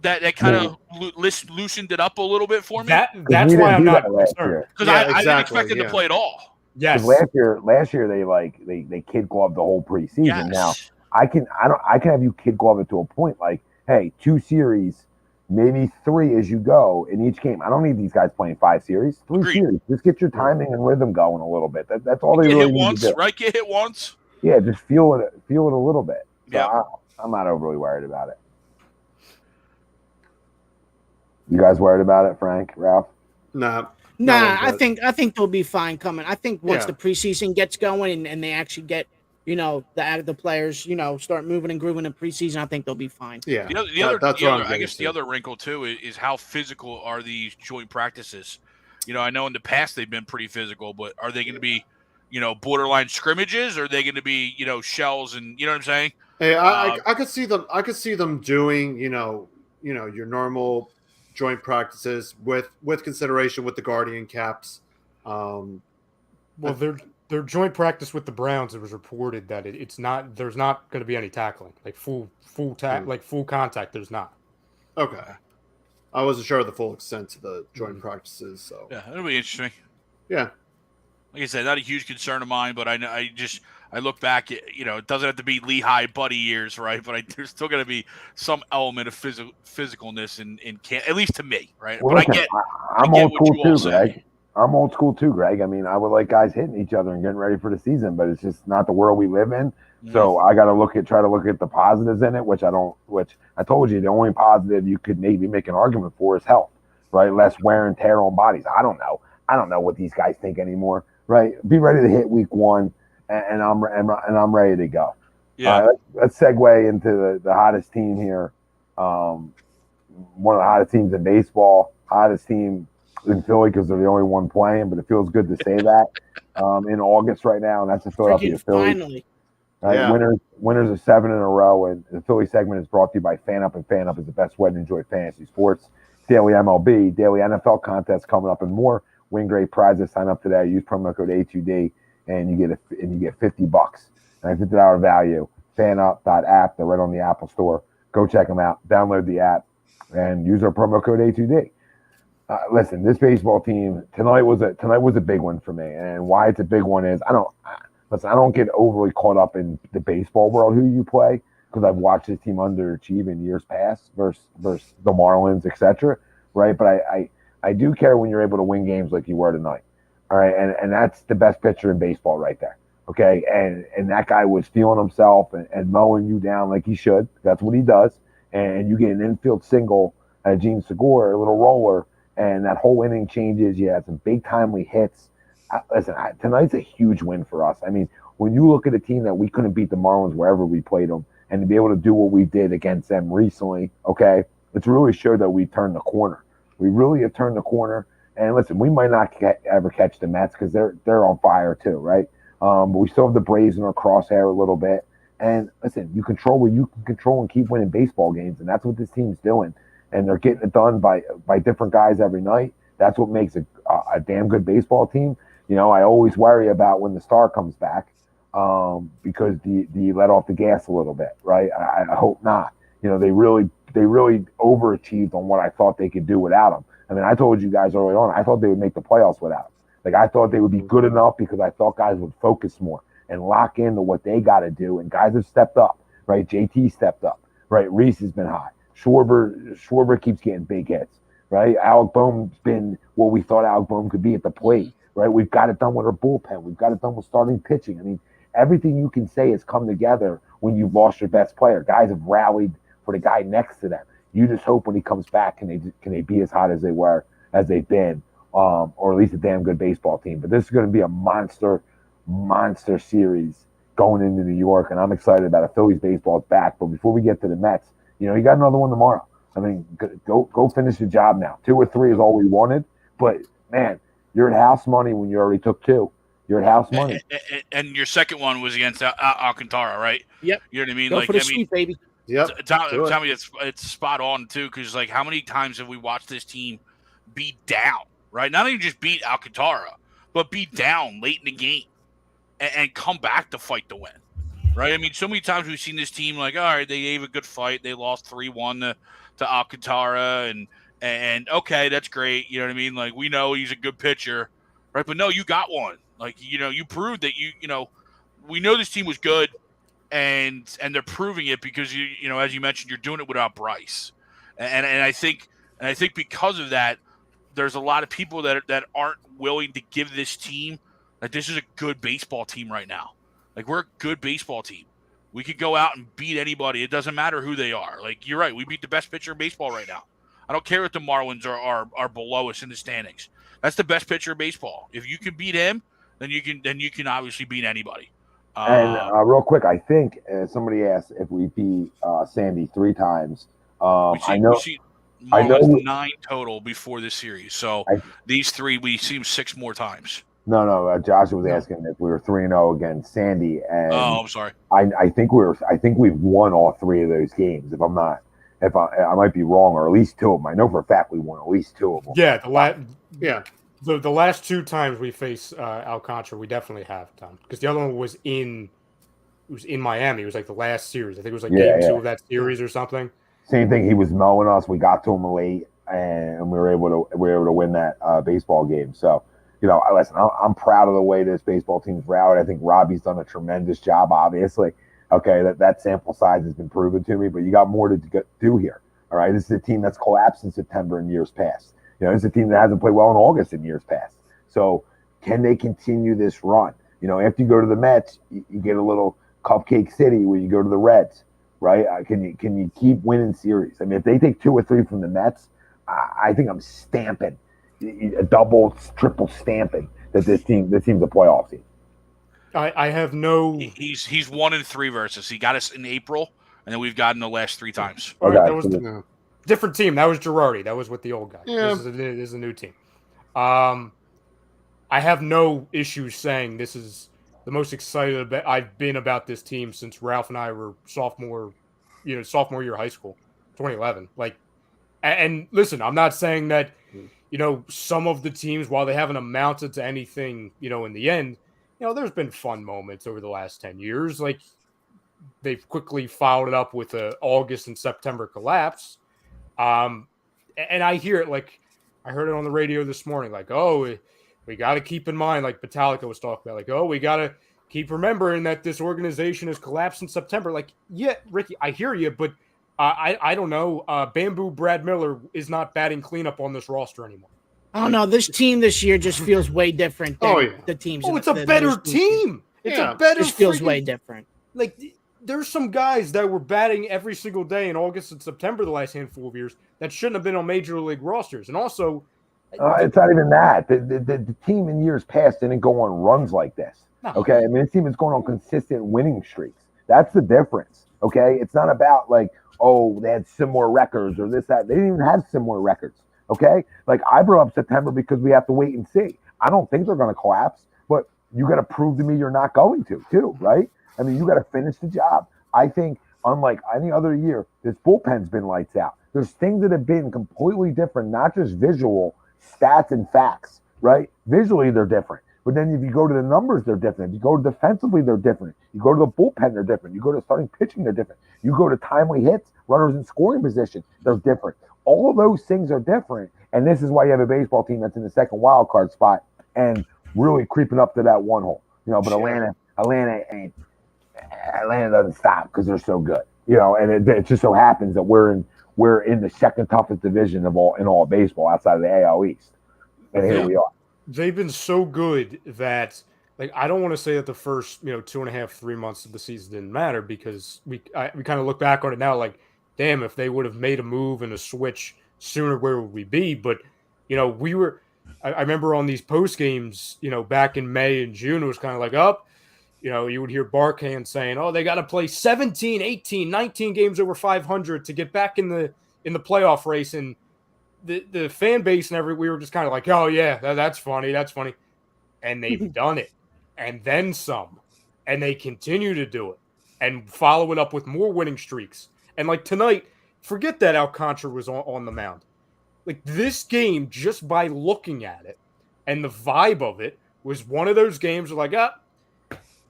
that kind of loosened it up a little bit for me. That's why I'm not concerned, because I didn't expect them to play at all. Yes. Last year they kid gloved the whole preseason. Yes. Now I can have you kid glove it to a point. Like, hey, 2 series, maybe 3 as you go in each game. I don't need these guys playing 5 series, 3 Agreed. series. Just get your timing and rhythm going a little bit. That's all they really need to do. Right? Get hit once. Yeah, just feel it a little bit. So Yeah. I'm not overly worried about it. You guys worried about it, Frank, Ralph? Nah, I think they'll be fine coming. I think once the preseason gets going and they actually get, the players, start moving and grooving in preseason, I think they'll be fine. Yeah. The other wrinkle too is how physical are these joint practices? I know in the past they've been pretty physical, but are they going to be, borderline scrimmages? Or are they going to be, shells and you know what I'm saying? Hey, I could see them. I could see them doing, your normal joint practices with consideration with the Guardian caps. Well, their joint practice with the Browns, it was reported that it's not. There's not going to be any tackling, like full contact. There's not. Okay, I wasn't sure of the full extent to the joint practices. So Yeah, it'll be interesting. Yeah. Like I said, not a huge concern of mine, but I look back at, it doesn't have to be Lehigh Buddy years, right? But there's still going to be some element of physicalness in camp, at least to me, right? Well, but listen, I'm old school too, Greg. I'm old school too, Greg. I mean, I would like guys hitting each other and getting ready for the season, but it's just not the world we live in. Mm-hmm. So I got to try to look at the positives in it, which I told you the only positive you could maybe make an argument for is health, right? Less wear and tear on bodies. I don't know what these guys think anymore, right? Be ready to hit week 1. And I'm ready to go. Yeah. Let's segue into the hottest team here. One of the hottest teams in baseball, hottest team in Philly because they're the only one playing. But it feels good to say that in August right now, and that's the Philadelphia Phillies. Finally. Right? Yeah. Winners of 7 in a row, and the Philly segment is brought to you by FanUp, and FanUp is the best way to enjoy fantasy sports. daily MLB, daily NFL contests coming up, and more. Win great prizes. Sign up today. Use promo code A2D, and you get $50 and a $50 value. FanUp.app. They're right on the Apple Store. Go check them out. Download the app and use our promo code A2D. Listen, this baseball team tonight was a big one for me, and why it's a big one is I don't get overly caught up in the baseball world who you play, because I've watched this team underachieve in years past versus the Marlins, etc. Right, but I do care when you're able to win games like you were tonight. All right, and that's the best pitcher in baseball right there. Okay, and that guy was feeling himself and mowing you down like he should. That's what he does. And you get an infield single at Gene Segura, a little roller, and that whole inning changes. You had some big timely hits. Listen, tonight's a huge win for us. I mean, when you look at a team that we couldn't beat the Marlins wherever we played them, and to be able to do what we did against them recently, okay, it's really showed that we turned the corner. We really have turned the corner. And listen, we might not ever catch the Mets because they're on fire too, right? But we still have the Braves in our crosshair a little bit. And listen, you control what you can control and keep winning baseball games, and that's what this team's doing. And they're getting it done by different guys every night. That's what makes a damn good baseball team. You know, I always worry about when the star comes back, because do you let off the gas a little bit, right? I hope not. You know, they really overachieved on what I thought they could do without him. I mean, I told you guys early on, I thought they would make the playoffs without him. Like, I thought they would be good enough because I thought guys would focus more and lock into what they got to do. And guys have stepped up, right? JT stepped up, right? Reese has been hot. Schwarber keeps getting big hits, right? Alec Boehm's been what we thought Alec Boehm could be at the plate, right? We've got it done with our bullpen. We've got it done with starting pitching. I mean, everything you can say has come together when you've lost your best player. Guys have rallied for the guy next to them. You just hope when he comes back, can they be as hot as they've been, or at least a damn good baseball team. But this is going to be a monster series going into New York, and I'm excited about it. Phillies baseball's back. But before we get to the Mets, you know, you got another one tomorrow. I mean, go finish the job now. 2 or 3 is all we wanted. But man, you're at house money when you already took 2. You're at house money. And your second one was against Alcantara, right? Yep. You know what I mean? Go for the sweep, baby. Yep. Tommy, it's spot on too, because like, how many times have we watched this team beat down, right? Not even just beat Alcantara, but beat down late in the game and come back to fight the win, right? I mean, so many times we've seen this team like, all right, they gave a good fight, they lost 3-1 to Alcantara, and okay, that's great, you know what I mean? Like, we know he's a good pitcher, right? But no, you got one. Like, you know, you proved that you know, we know this team was good. And they're proving it because you know, as you mentioned, you're doing it without Bryce, and I think because of that, there's a lot of people that aren't willing to give this team that this is a good baseball team right now. Like, we're a good baseball team. We could go out and beat anybody. It doesn't matter who they are. Like, you're right, we beat the best pitcher in baseball right now. I don't care if the Marlins are below us in the standings. That's the best pitcher in baseball. If you can beat him, then you can obviously beat anybody. And real quick, I think somebody asked if we beat Sandy 3 times. I know 9 total before this series. So these 3, we see them 6 more times. No. Josh was asking if we were 3-0 against Sandy, and I'm sorry. I think we've won all 3 of those games. If I might be wrong, or at least 2 of them. I know for a fact we won at least 2 of them. Yeah, the last 2 times we faced Alcantara, we definitely have, Tom, because the other one was in Miami. It was like the last series. I think it was like game 2 of that series or something. Same thing. He was mowing us. We got to him late, and we were able to win that baseball game. So, you know, listen, I'm proud of the way this baseball team's rallied. I think Robbie's done a tremendous job. Obviously, okay, that sample size has been proven to me, but you got more to do here. All right, this is a team that's collapsed in September in years past. You know, it's a team that hasn't played well in August in years past. So can they continue this run? You know, after you go to the Mets, you get a little cupcake city where you go to the Reds, right? Can you keep winning series? I mean, if they take 2 or 3 from the Mets, I think I'm stamping a double, triple stamping that this team's a playoff team. I have no. He's 1-3 versus. He got us in April, and then we've gotten the last 3 times. All right, that was different team. That was Girardi. That was with the old guy. Yeah. This is a new team. I have no issues saying this is the most excited I've been about this team since Ralph and I were sophomore year of high school, 2011. Like, And listen, I'm not saying that, some of the teams, while they haven't amounted to anything, in the end, there's been fun moments over the last 10 years. Like, they've quickly followed it up with a August and September collapse. And I hear it, like, I heard it on the radio this morning, like, oh, we got to keep in mind, like Metallica was talking about, like, oh, we got to keep remembering that this organization has collapsed in September. Like, yeah, Ricky, I hear you, but I don't know. Bamboo Brad Miller is not batting cleanup on this roster anymore. I don't know. This team this year just feels way different than the teams. Oh, it's a better team. It's a better. It just feels way different. Like, there's some guys that were batting every single day in August and September the last handful of years that shouldn't have been on major league rosters. And also, it's not even that. The team in years past didn't go on runs like this. No. Okay, I mean, this team is going on consistent winning streaks. That's the difference. Okay, it's not about like, oh, they had similar records or this, that. They didn't even have similar records. Okay, like I brought up September because we have to wait and see. I don't think they're going to collapse, but you got to prove to me you're not going to, too, right? I mean, you got to finish the job. I think, unlike any other year, this bullpen's been lights out. There's things that have been completely different, not just visual stats and facts, right? Visually, they're different. But then if you go to the numbers, they're different. If you go defensively, they're different. You go to the bullpen, they're different. You go to starting pitching, they're different. You go to timely hits, runners in scoring position, they're different. All of those things are different. And this is why you have a baseball team that's in the second wild card spot and really creeping up to that one hole. But Atlanta doesn't stop because they're so good. And it just so happens that we're in the second toughest division in all baseball outside of the AL East. And here we are. They've been so good that, like, I don't want to say that the first 2.5, 3 months of the season didn't matter, because we kind of look back on it now like, damn, if they would have made a move and a switch sooner, where would we be? But we were. I remember on these post games, back in May and June, it was kind of like, you would hear Barkhand saying, oh, they got to play 17, 18, 19 games over 500 to get back in the playoff race. And the fan base and we were just kind of like, oh, yeah, that's funny. And they've done it. And then some. And they continue to do it and follow it up with more winning streaks. And like tonight, forget that Alcantara was on the mound. Like, this game, just by looking at it and the vibe of it, was one of those games where, like,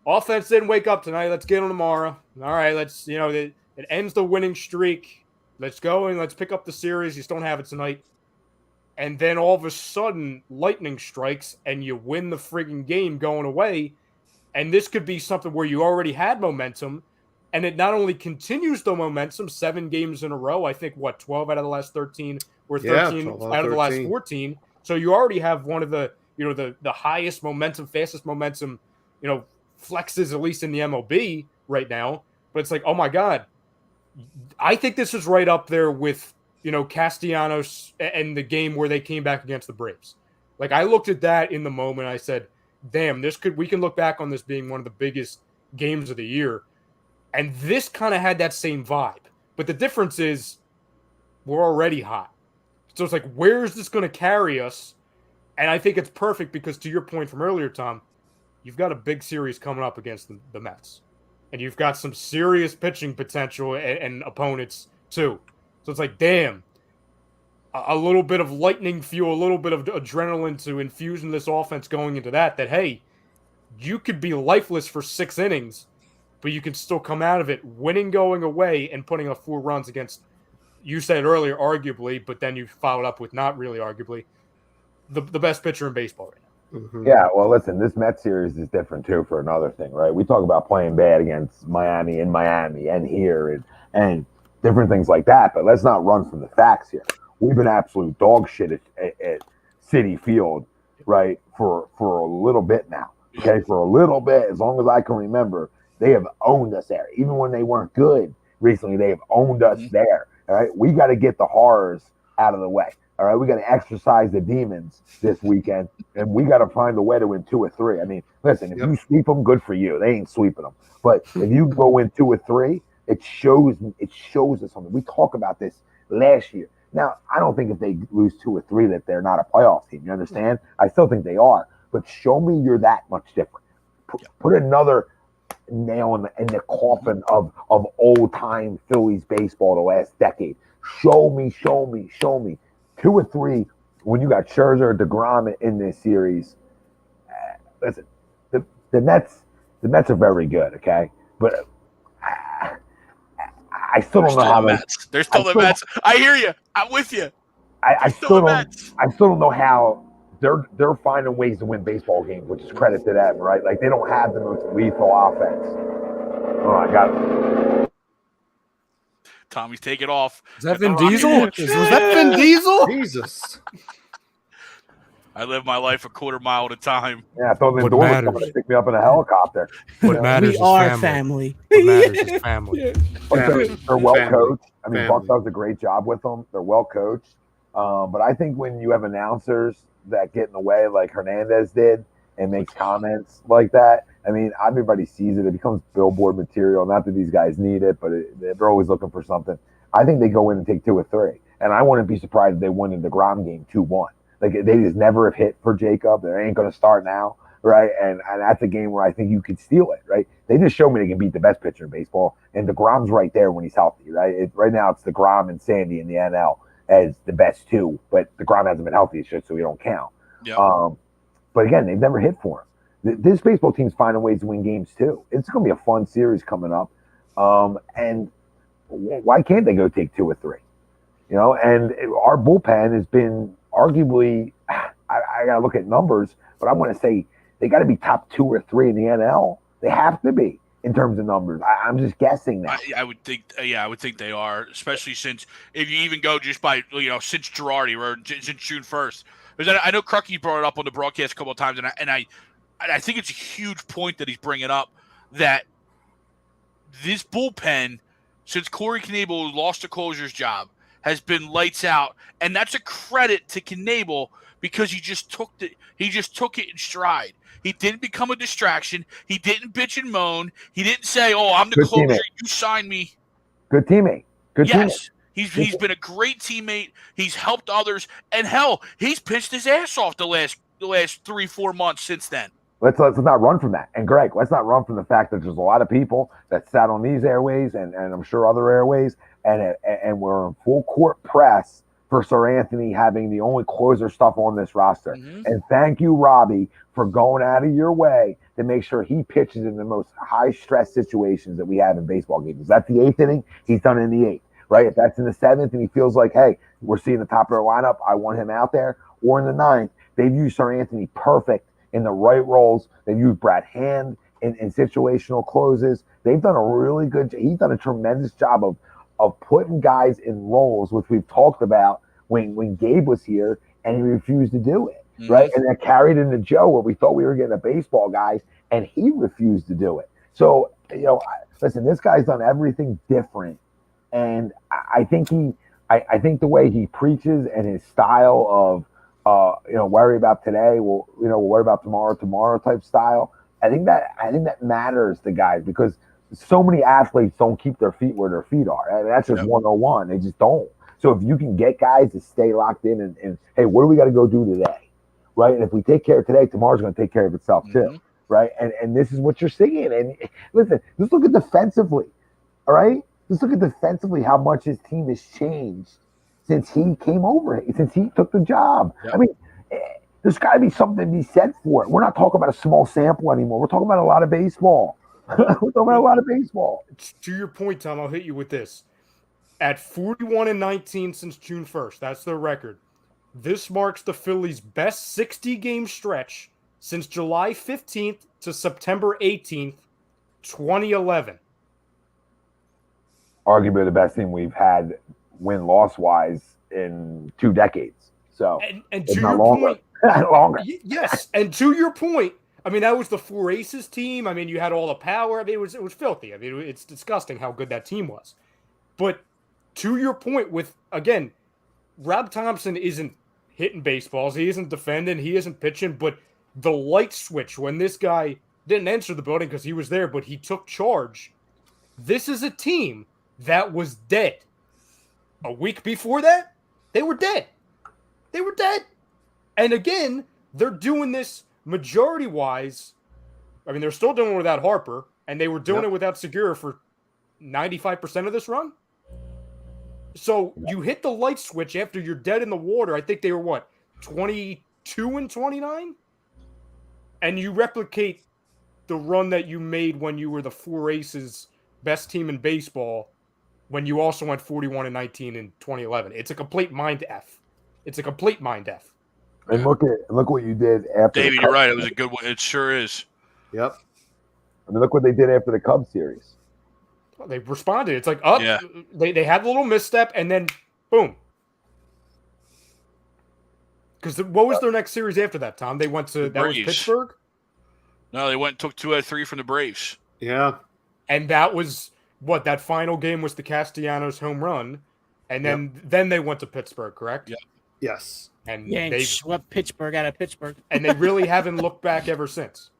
offense didn't wake up tonight. Let's get them tomorrow. All right, let's, it ends the winning streak. Let's go and let's pick up the series. You just don't have it tonight. And then all of a sudden, lightning strikes and you win the friggin' game going away. And this could be something where you already had momentum, and it not only continues the momentum, 7 games in a row. I think, 12 out of the last 13 or 13 out of the last 14. So you already have one of the, the highest momentum, fastest momentum, flexes, at least in the MLB right now. But it's like, oh my God, I think this is right up there with, Castellanos and the game where they came back against the Braves. Like, I looked at that in the moment. I said, damn, we can look back on this being one of the biggest games of the year. And this kind of had that same vibe. But the difference is we're already hot. So it's like, where is this going to carry us? And I think it's perfect because, to your point from earlier, Tom, you've got a big series coming up against the Mets. And you've got some serious pitching potential and opponents, too. So it's like, damn, a little bit of lightning fuel, a little bit of adrenaline to infuse in this offense going into that, hey, you could be lifeless for 6 innings, but you can still come out of it winning going away and putting up 4 runs against, you said earlier, arguably, but then you followed up with not really arguably, the best pitcher in baseball right now. Mm-hmm. Yeah, well, listen, this Mets series is different, too, for another thing, right? We talk about playing bad against Miami and here and different things like that, but let's not run from the facts here. We've been absolute dog shit at Citi Field, right, for a little bit now, okay? For a little bit, as long as I can remember, they have owned us there. Even when they weren't good recently, they have owned us there, all right? We got to get the horrors out of the way, all right? We got to exercise the demons this weekend, and we got to find a way to win 2 or 3. I mean, listen, if you sweep them, good for you. They ain't sweeping them. But if you go win 2 or 3, it shows us something. We talk about this last year. Now, I don't think if they lose 2 or 3 that they're not a playoff team. You understand? I still think they are. But show me you're that much different. Put another nail in the coffin of old-time Phillies baseball the last decade. Show me. 2 or 3 when you got Scherzer or DeGrom in this series. Listen, the Mets are very good, okay? But I still don't know how they're still the Mets. I hear you. I'm with you. I still don't know how they're finding ways to win baseball games, which is credit to them, right? Like they don't have the most lethal offense. Oh, I got it. Tommy's taking off. Is that Vin Diesel? Was that Vin Diesel? Jesus. I live my life a quarter mile at a time. Yeah, I thought the door was coming to pick me up in a helicopter. What matters we are family. What matters is family. They're well coached. I mean, Family. Buck does a great job with them. They're well coached. But I think when you have announcers that get in the way, like Hernandez did, and makes comments like that, I mean, everybody sees it. It becomes billboard material. Not that these guys need it, but they're always looking for something. I think they go in and take 2 or 3. And I wouldn't be surprised if they win the DeGrom game 2-1. Like, they just never have hit for Jacob. They ain't going to start now, right? And that's a game where I think you could steal it, right? They just showed me they can beat the best pitcher in baseball. And DeGrom's right there when he's healthy, right? Right now it's DeGrom and Sandy in the NL as the best 2. But DeGrom hasn't been healthy, so we don't count. Yep. But again, they've never hit for him. This baseball team's finding ways to win games too. It's going to be a fun series coming up. And why can't they go take 2 or 3? You know, and our bullpen has been arguably, I got to look at numbers, but I'm going to say they got to be top 2 or 3 in the NL. They have to be in terms of numbers. I'm just guessing that. I would think, I would think they are, especially since if you even go just by, since Girardi or since June 1st. Because I know Crucky brought it up on the broadcast a couple of times, and I think it's a huge point that he's bringing up that this bullpen, since Corey Knebel lost the closer's job, has been lights out, and that's a credit to Knebel because he just took it in stride. He didn't become a distraction. He didn't bitch and moan. He didn't say, "Oh, I'm the Good closer. teammate. You sign me." Good teammate. Yes. He's been a great teammate. He's helped others, and hell, he's pitched his ass off the last 3-4 months since then. Let's not run from that. And Greg, let's not run from the fact that there's a lot of people that sat on these airways and I'm sure other airways and we're in full court press for Sir Anthony having the only closer stuff on this roster. Mm-hmm. And thank you, Robbie, for going out of your way to make sure he pitches in the most high stress situations that we have in baseball games. If that's the 8th inning, he's done it in the 8th, right? If that's in the 7th and he feels like, hey, we're seeing the top of our lineup, I want him out there, or in the 9th, they've used Sir Anthony perfect in the right roles. They've used Brad Hand in situational closes. They've done a really good – he's done a tremendous job of putting guys in roles, which we've talked about when Gabe was here, and he refused to do it, right? And that carried into Joe where we thought we were getting a baseball guy, and he refused to do it. So, listen, this guy's done everything different, and I think I think the way he preaches and his style of worry about today, we'll worry about tomorrow type style. I think that matters to guys because so many athletes don't keep their feet where their feet are. I mean, that's just 101. They just don't. So if you can get guys to stay locked in and hey, what do we got to go do today? Right. And if we take care of today, tomorrow's going to take care of itself too. Right. And this is what you're seeing. And listen, just look at defensively. All right. Just look at defensively how much his team has changed since he came over, since he took the job. Yep. I mean, there's got to be something to be said for it. We're not talking about a small sample anymore. We're talking about a lot of baseball. We're talking about a lot of baseball. To your point, Tom, I'll hit you with this. At 41-19 since June 1st, that's their record. This marks the Phillies' best 60-game stretch since July 15th to September 18th, 2011. Arguably the best team we've had win-loss wise in 2 decades. So and to your point, longer. Yes, and to your point, I mean that was the Four Aces team. I mean you had all the power. I mean it was filthy. I mean it's disgusting how good that team was. But to your point, with again, Rob Thompson isn't hitting baseballs. He isn't defending. He isn't pitching. But the light switch when this guy didn't enter the building because he was there, but he took charge. This is a team that was dead. A week before that, they were dead. They were dead. And again, they're doing this majority-wise. I mean, they're still doing it without Harper, and they were doing it without Segura for 95% of this run. So you hit the light switch after you're dead in the water. I think they were what, 22 and 29, and you replicate the run that you made when you were the Four Aces best team in baseball, when you also went 41 and 19 in 2011. It's a complete mind F. It's a complete mind F. And look what you did after. David, you're right. It was a good one. It sure is. Yep. I mean, look what they did after the Cubs series. Well, they responded. It's like up. Yeah. They had a little misstep, and then boom. Because what was their next series after that, Tom? They went to that was Pittsburgh. No, they went and took 2 out of 3 from the Braves. Yeah. And that was what that final game was, the Castellanos home run, and then they went to Pittsburgh, correct? Yeah. Yes. And they swept Pittsburgh out of Pittsburgh, and they really haven't looked back ever since.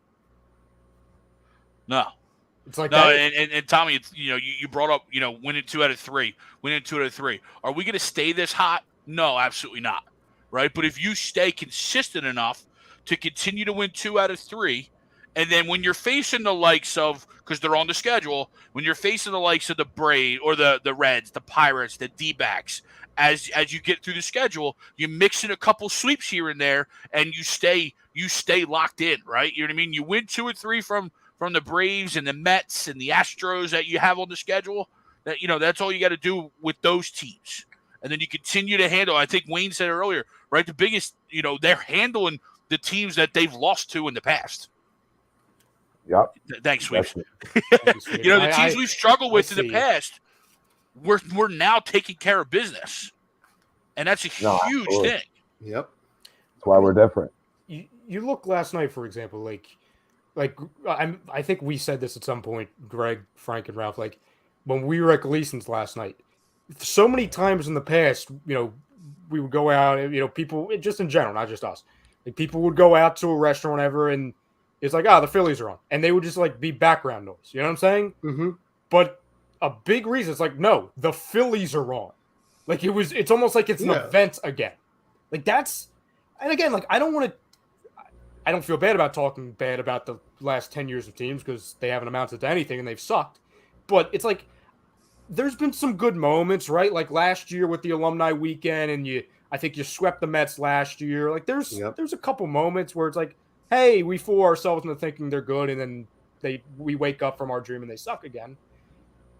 No. It's like no, and Tommy, it's, you brought up winning 2 out of 3, Are we going to stay this hot? No, absolutely not. Right, but if you stay consistent enough to continue to win 2 out of 3. And then when you're facing the likes of, because they're on the schedule, when you're facing the likes of the Braves or the Reds, the Pirates, the D-backs, as you get through the schedule, you mix in a couple sweeps here and there, and you stay locked in, right? You know what I mean? You win 2 or 3 from the Braves and the Mets and the Astros that you have on the schedule. That that's all you got to do with those teams, and then you continue to handle. I think Wayne said it earlier, right? The biggest, they're handling the teams that they've lost to in the past. Yep. Thanks, Sweeps. The teams we've struggled with in the past, we're now taking care of business, and that's a huge thing. Yep. That's why we're different. You look last night, for example, like I think we said this at some point, Greg, Frank, and Ralph. Like when we were at Gleason's last night, so many times in the past, we would go out. People just in general, not just us. Like people would go out to a restaurant, whatever, and it's like, the Phillies are on. And they would just like be background noise. You know what I'm saying? Mm-hmm. But a big reason, it's like, no, the Phillies are on. Like it's almost like it's an event again. Like and again, like I don't feel bad about talking bad about the last 10 years of teams because they haven't amounted to anything and they've sucked. But it's like, there's been some good moments, right? Like last year with the alumni weekend and I think you swept the Mets last year. Like there's a couple moments where it's like, hey, we fool ourselves into thinking they're good, and then we wake up from our dream and they suck again.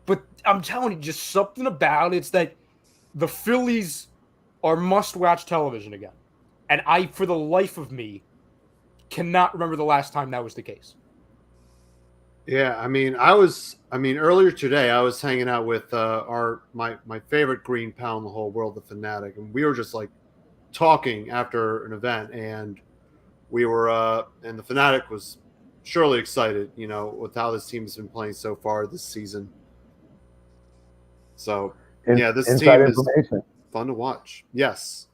But I'm telling you, just something about it's that the Phillies are must-watch television again. And I, for the life of me, cannot remember the last time that was the case. Yeah, earlier today I was hanging out with my favorite green pal in the whole world, the Fanatic, and we were just like talking after an event, and we were, and the Fanatic was surely excited, with how this team has been playing so far this season. So, this team is fun to watch. Yes,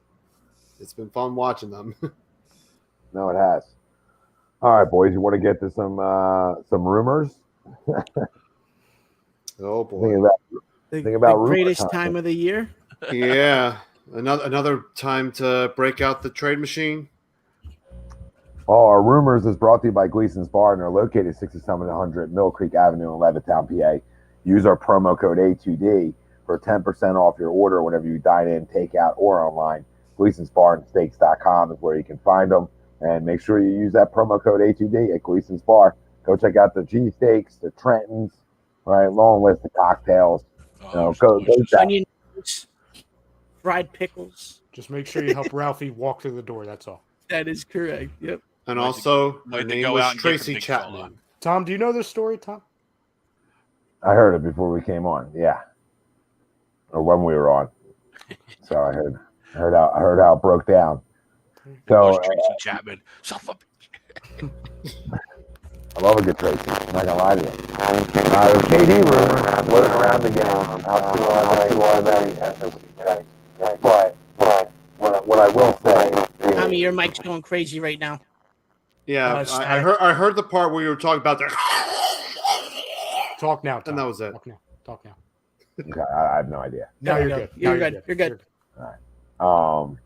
it's been fun watching them. No, it has. All right, boys, you want to get to some rumors? Oh boy, think about the greatest time of the year. Yeah, another time to break out the trade machine. Oh, our rumors is brought to you by Gleason's Bar, and they're located 6700 Mill Creek Avenue in Levittown, PA. Use our promo code A2D for 10% off your order whenever you dine in, take out, or online. Gleason's Bar and Steaks.com is where you can find them. And make sure you use that promo code A2D at Gleason's Bar. Go check out the cheesesteaks, the Trentons, right? Long list of cocktails. Go onion rings, fried pickles. Just make sure you help Ralphie walk through the door. That's all. That is correct. Yep. And also, her name was Tracy Chapman. Tom, do you know this story, Tom? I heard it before we came on. Yeah, or when we were on. So I heard how it broke down. So Tracy Chapman. I love a good Tracy. I'm not gonna lie to you. The KD rumor floating around again. But what I will say, Tommy, your mic's going crazy right now. Yeah, I heard the part where you were talking about that. Talk now, Tom. And that was it. Talk now. Okay, I have no idea. No, you're good. You're good. All right.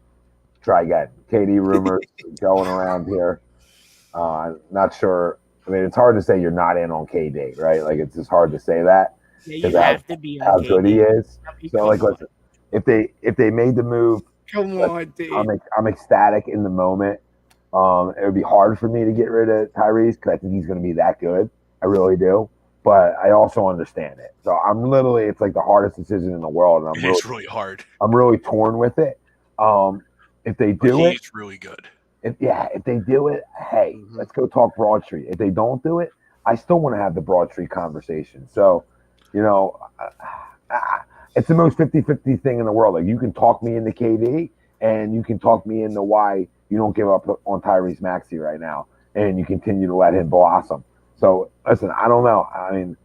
Try again. KD rumors going around here. Not sure. I mean, it's hard to say you're not in on KD, right? Like, it's just hard to say that. Yeah, you have to be how good he is. So, like, if they made the move, Come on, dude. I'm ecstatic in the moment. It would be hard for me to get rid of Tyrese because I think he's going to be that good. I really do. But I also understand it. So I'm literally, it's like the hardest decision in the world. And It's really hard. I'm really torn with it. If they do it, he's really good. If they do it, hey, let's go talk Broad Street. If they don't do it, I still want to have the Broad Street conversation. So, it's the most 50-50 thing in the world. Like, you can talk me into KD, and you can talk me into why you don't give up on Tyrese Maxey right now, and you continue to let him blossom. So, listen, I don't know. I mean,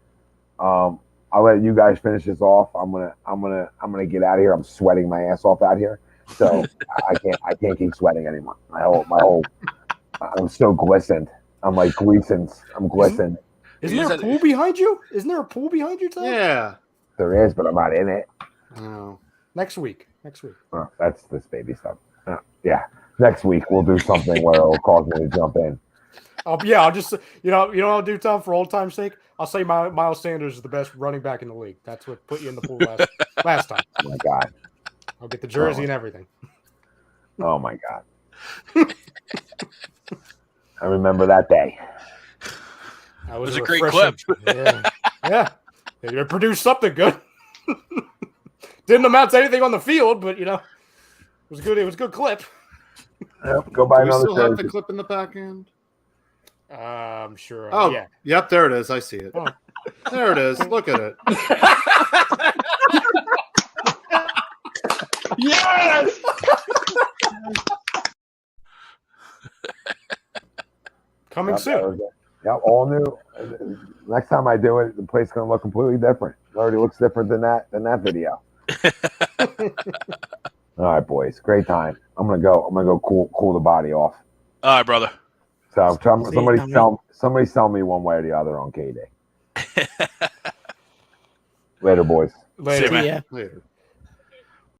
I'll let you guys finish this off. I'm gonna get out of here. I'm sweating my ass off out here. So I can't keep sweating anymore. My whole I'm so glistened. I'm like Gleason's. I'm glistened. Isn't there a pool behind you? Isn't there a pool behind you, Tom? Yeah. There is, but I'm not in it. Oh. Next week. Oh, that's this baby stuff. Yeah. Next week we'll do something where it'll cause me to jump in. I'll just what I'll do, Tom, for old time's sake. I'll say Miles Sanders is the best running back in the league. That's what put you in the pool last time. Oh my God. I'll get the jersey and everything. Oh my God. I remember that day. That was a great clip. Yeah. You produced something good. Didn't amount to anything on the field, but it was good. It was a good clip. Yep, go buy Do we another still have jersey. the clip in the back end? I'm sure. Oh, yeah. Yep, there it is. I see it. Oh. There it is. Look at it. Yes! Coming soon. Yep, all new. Next time I do it, the place is going to look completely different. It already looks different than that video. All right, boys. Great time. I'm gonna go cool the body off. All right, brother. So somebody sell me one way or the other on KD. Later, boys. Later. See you, man. Later.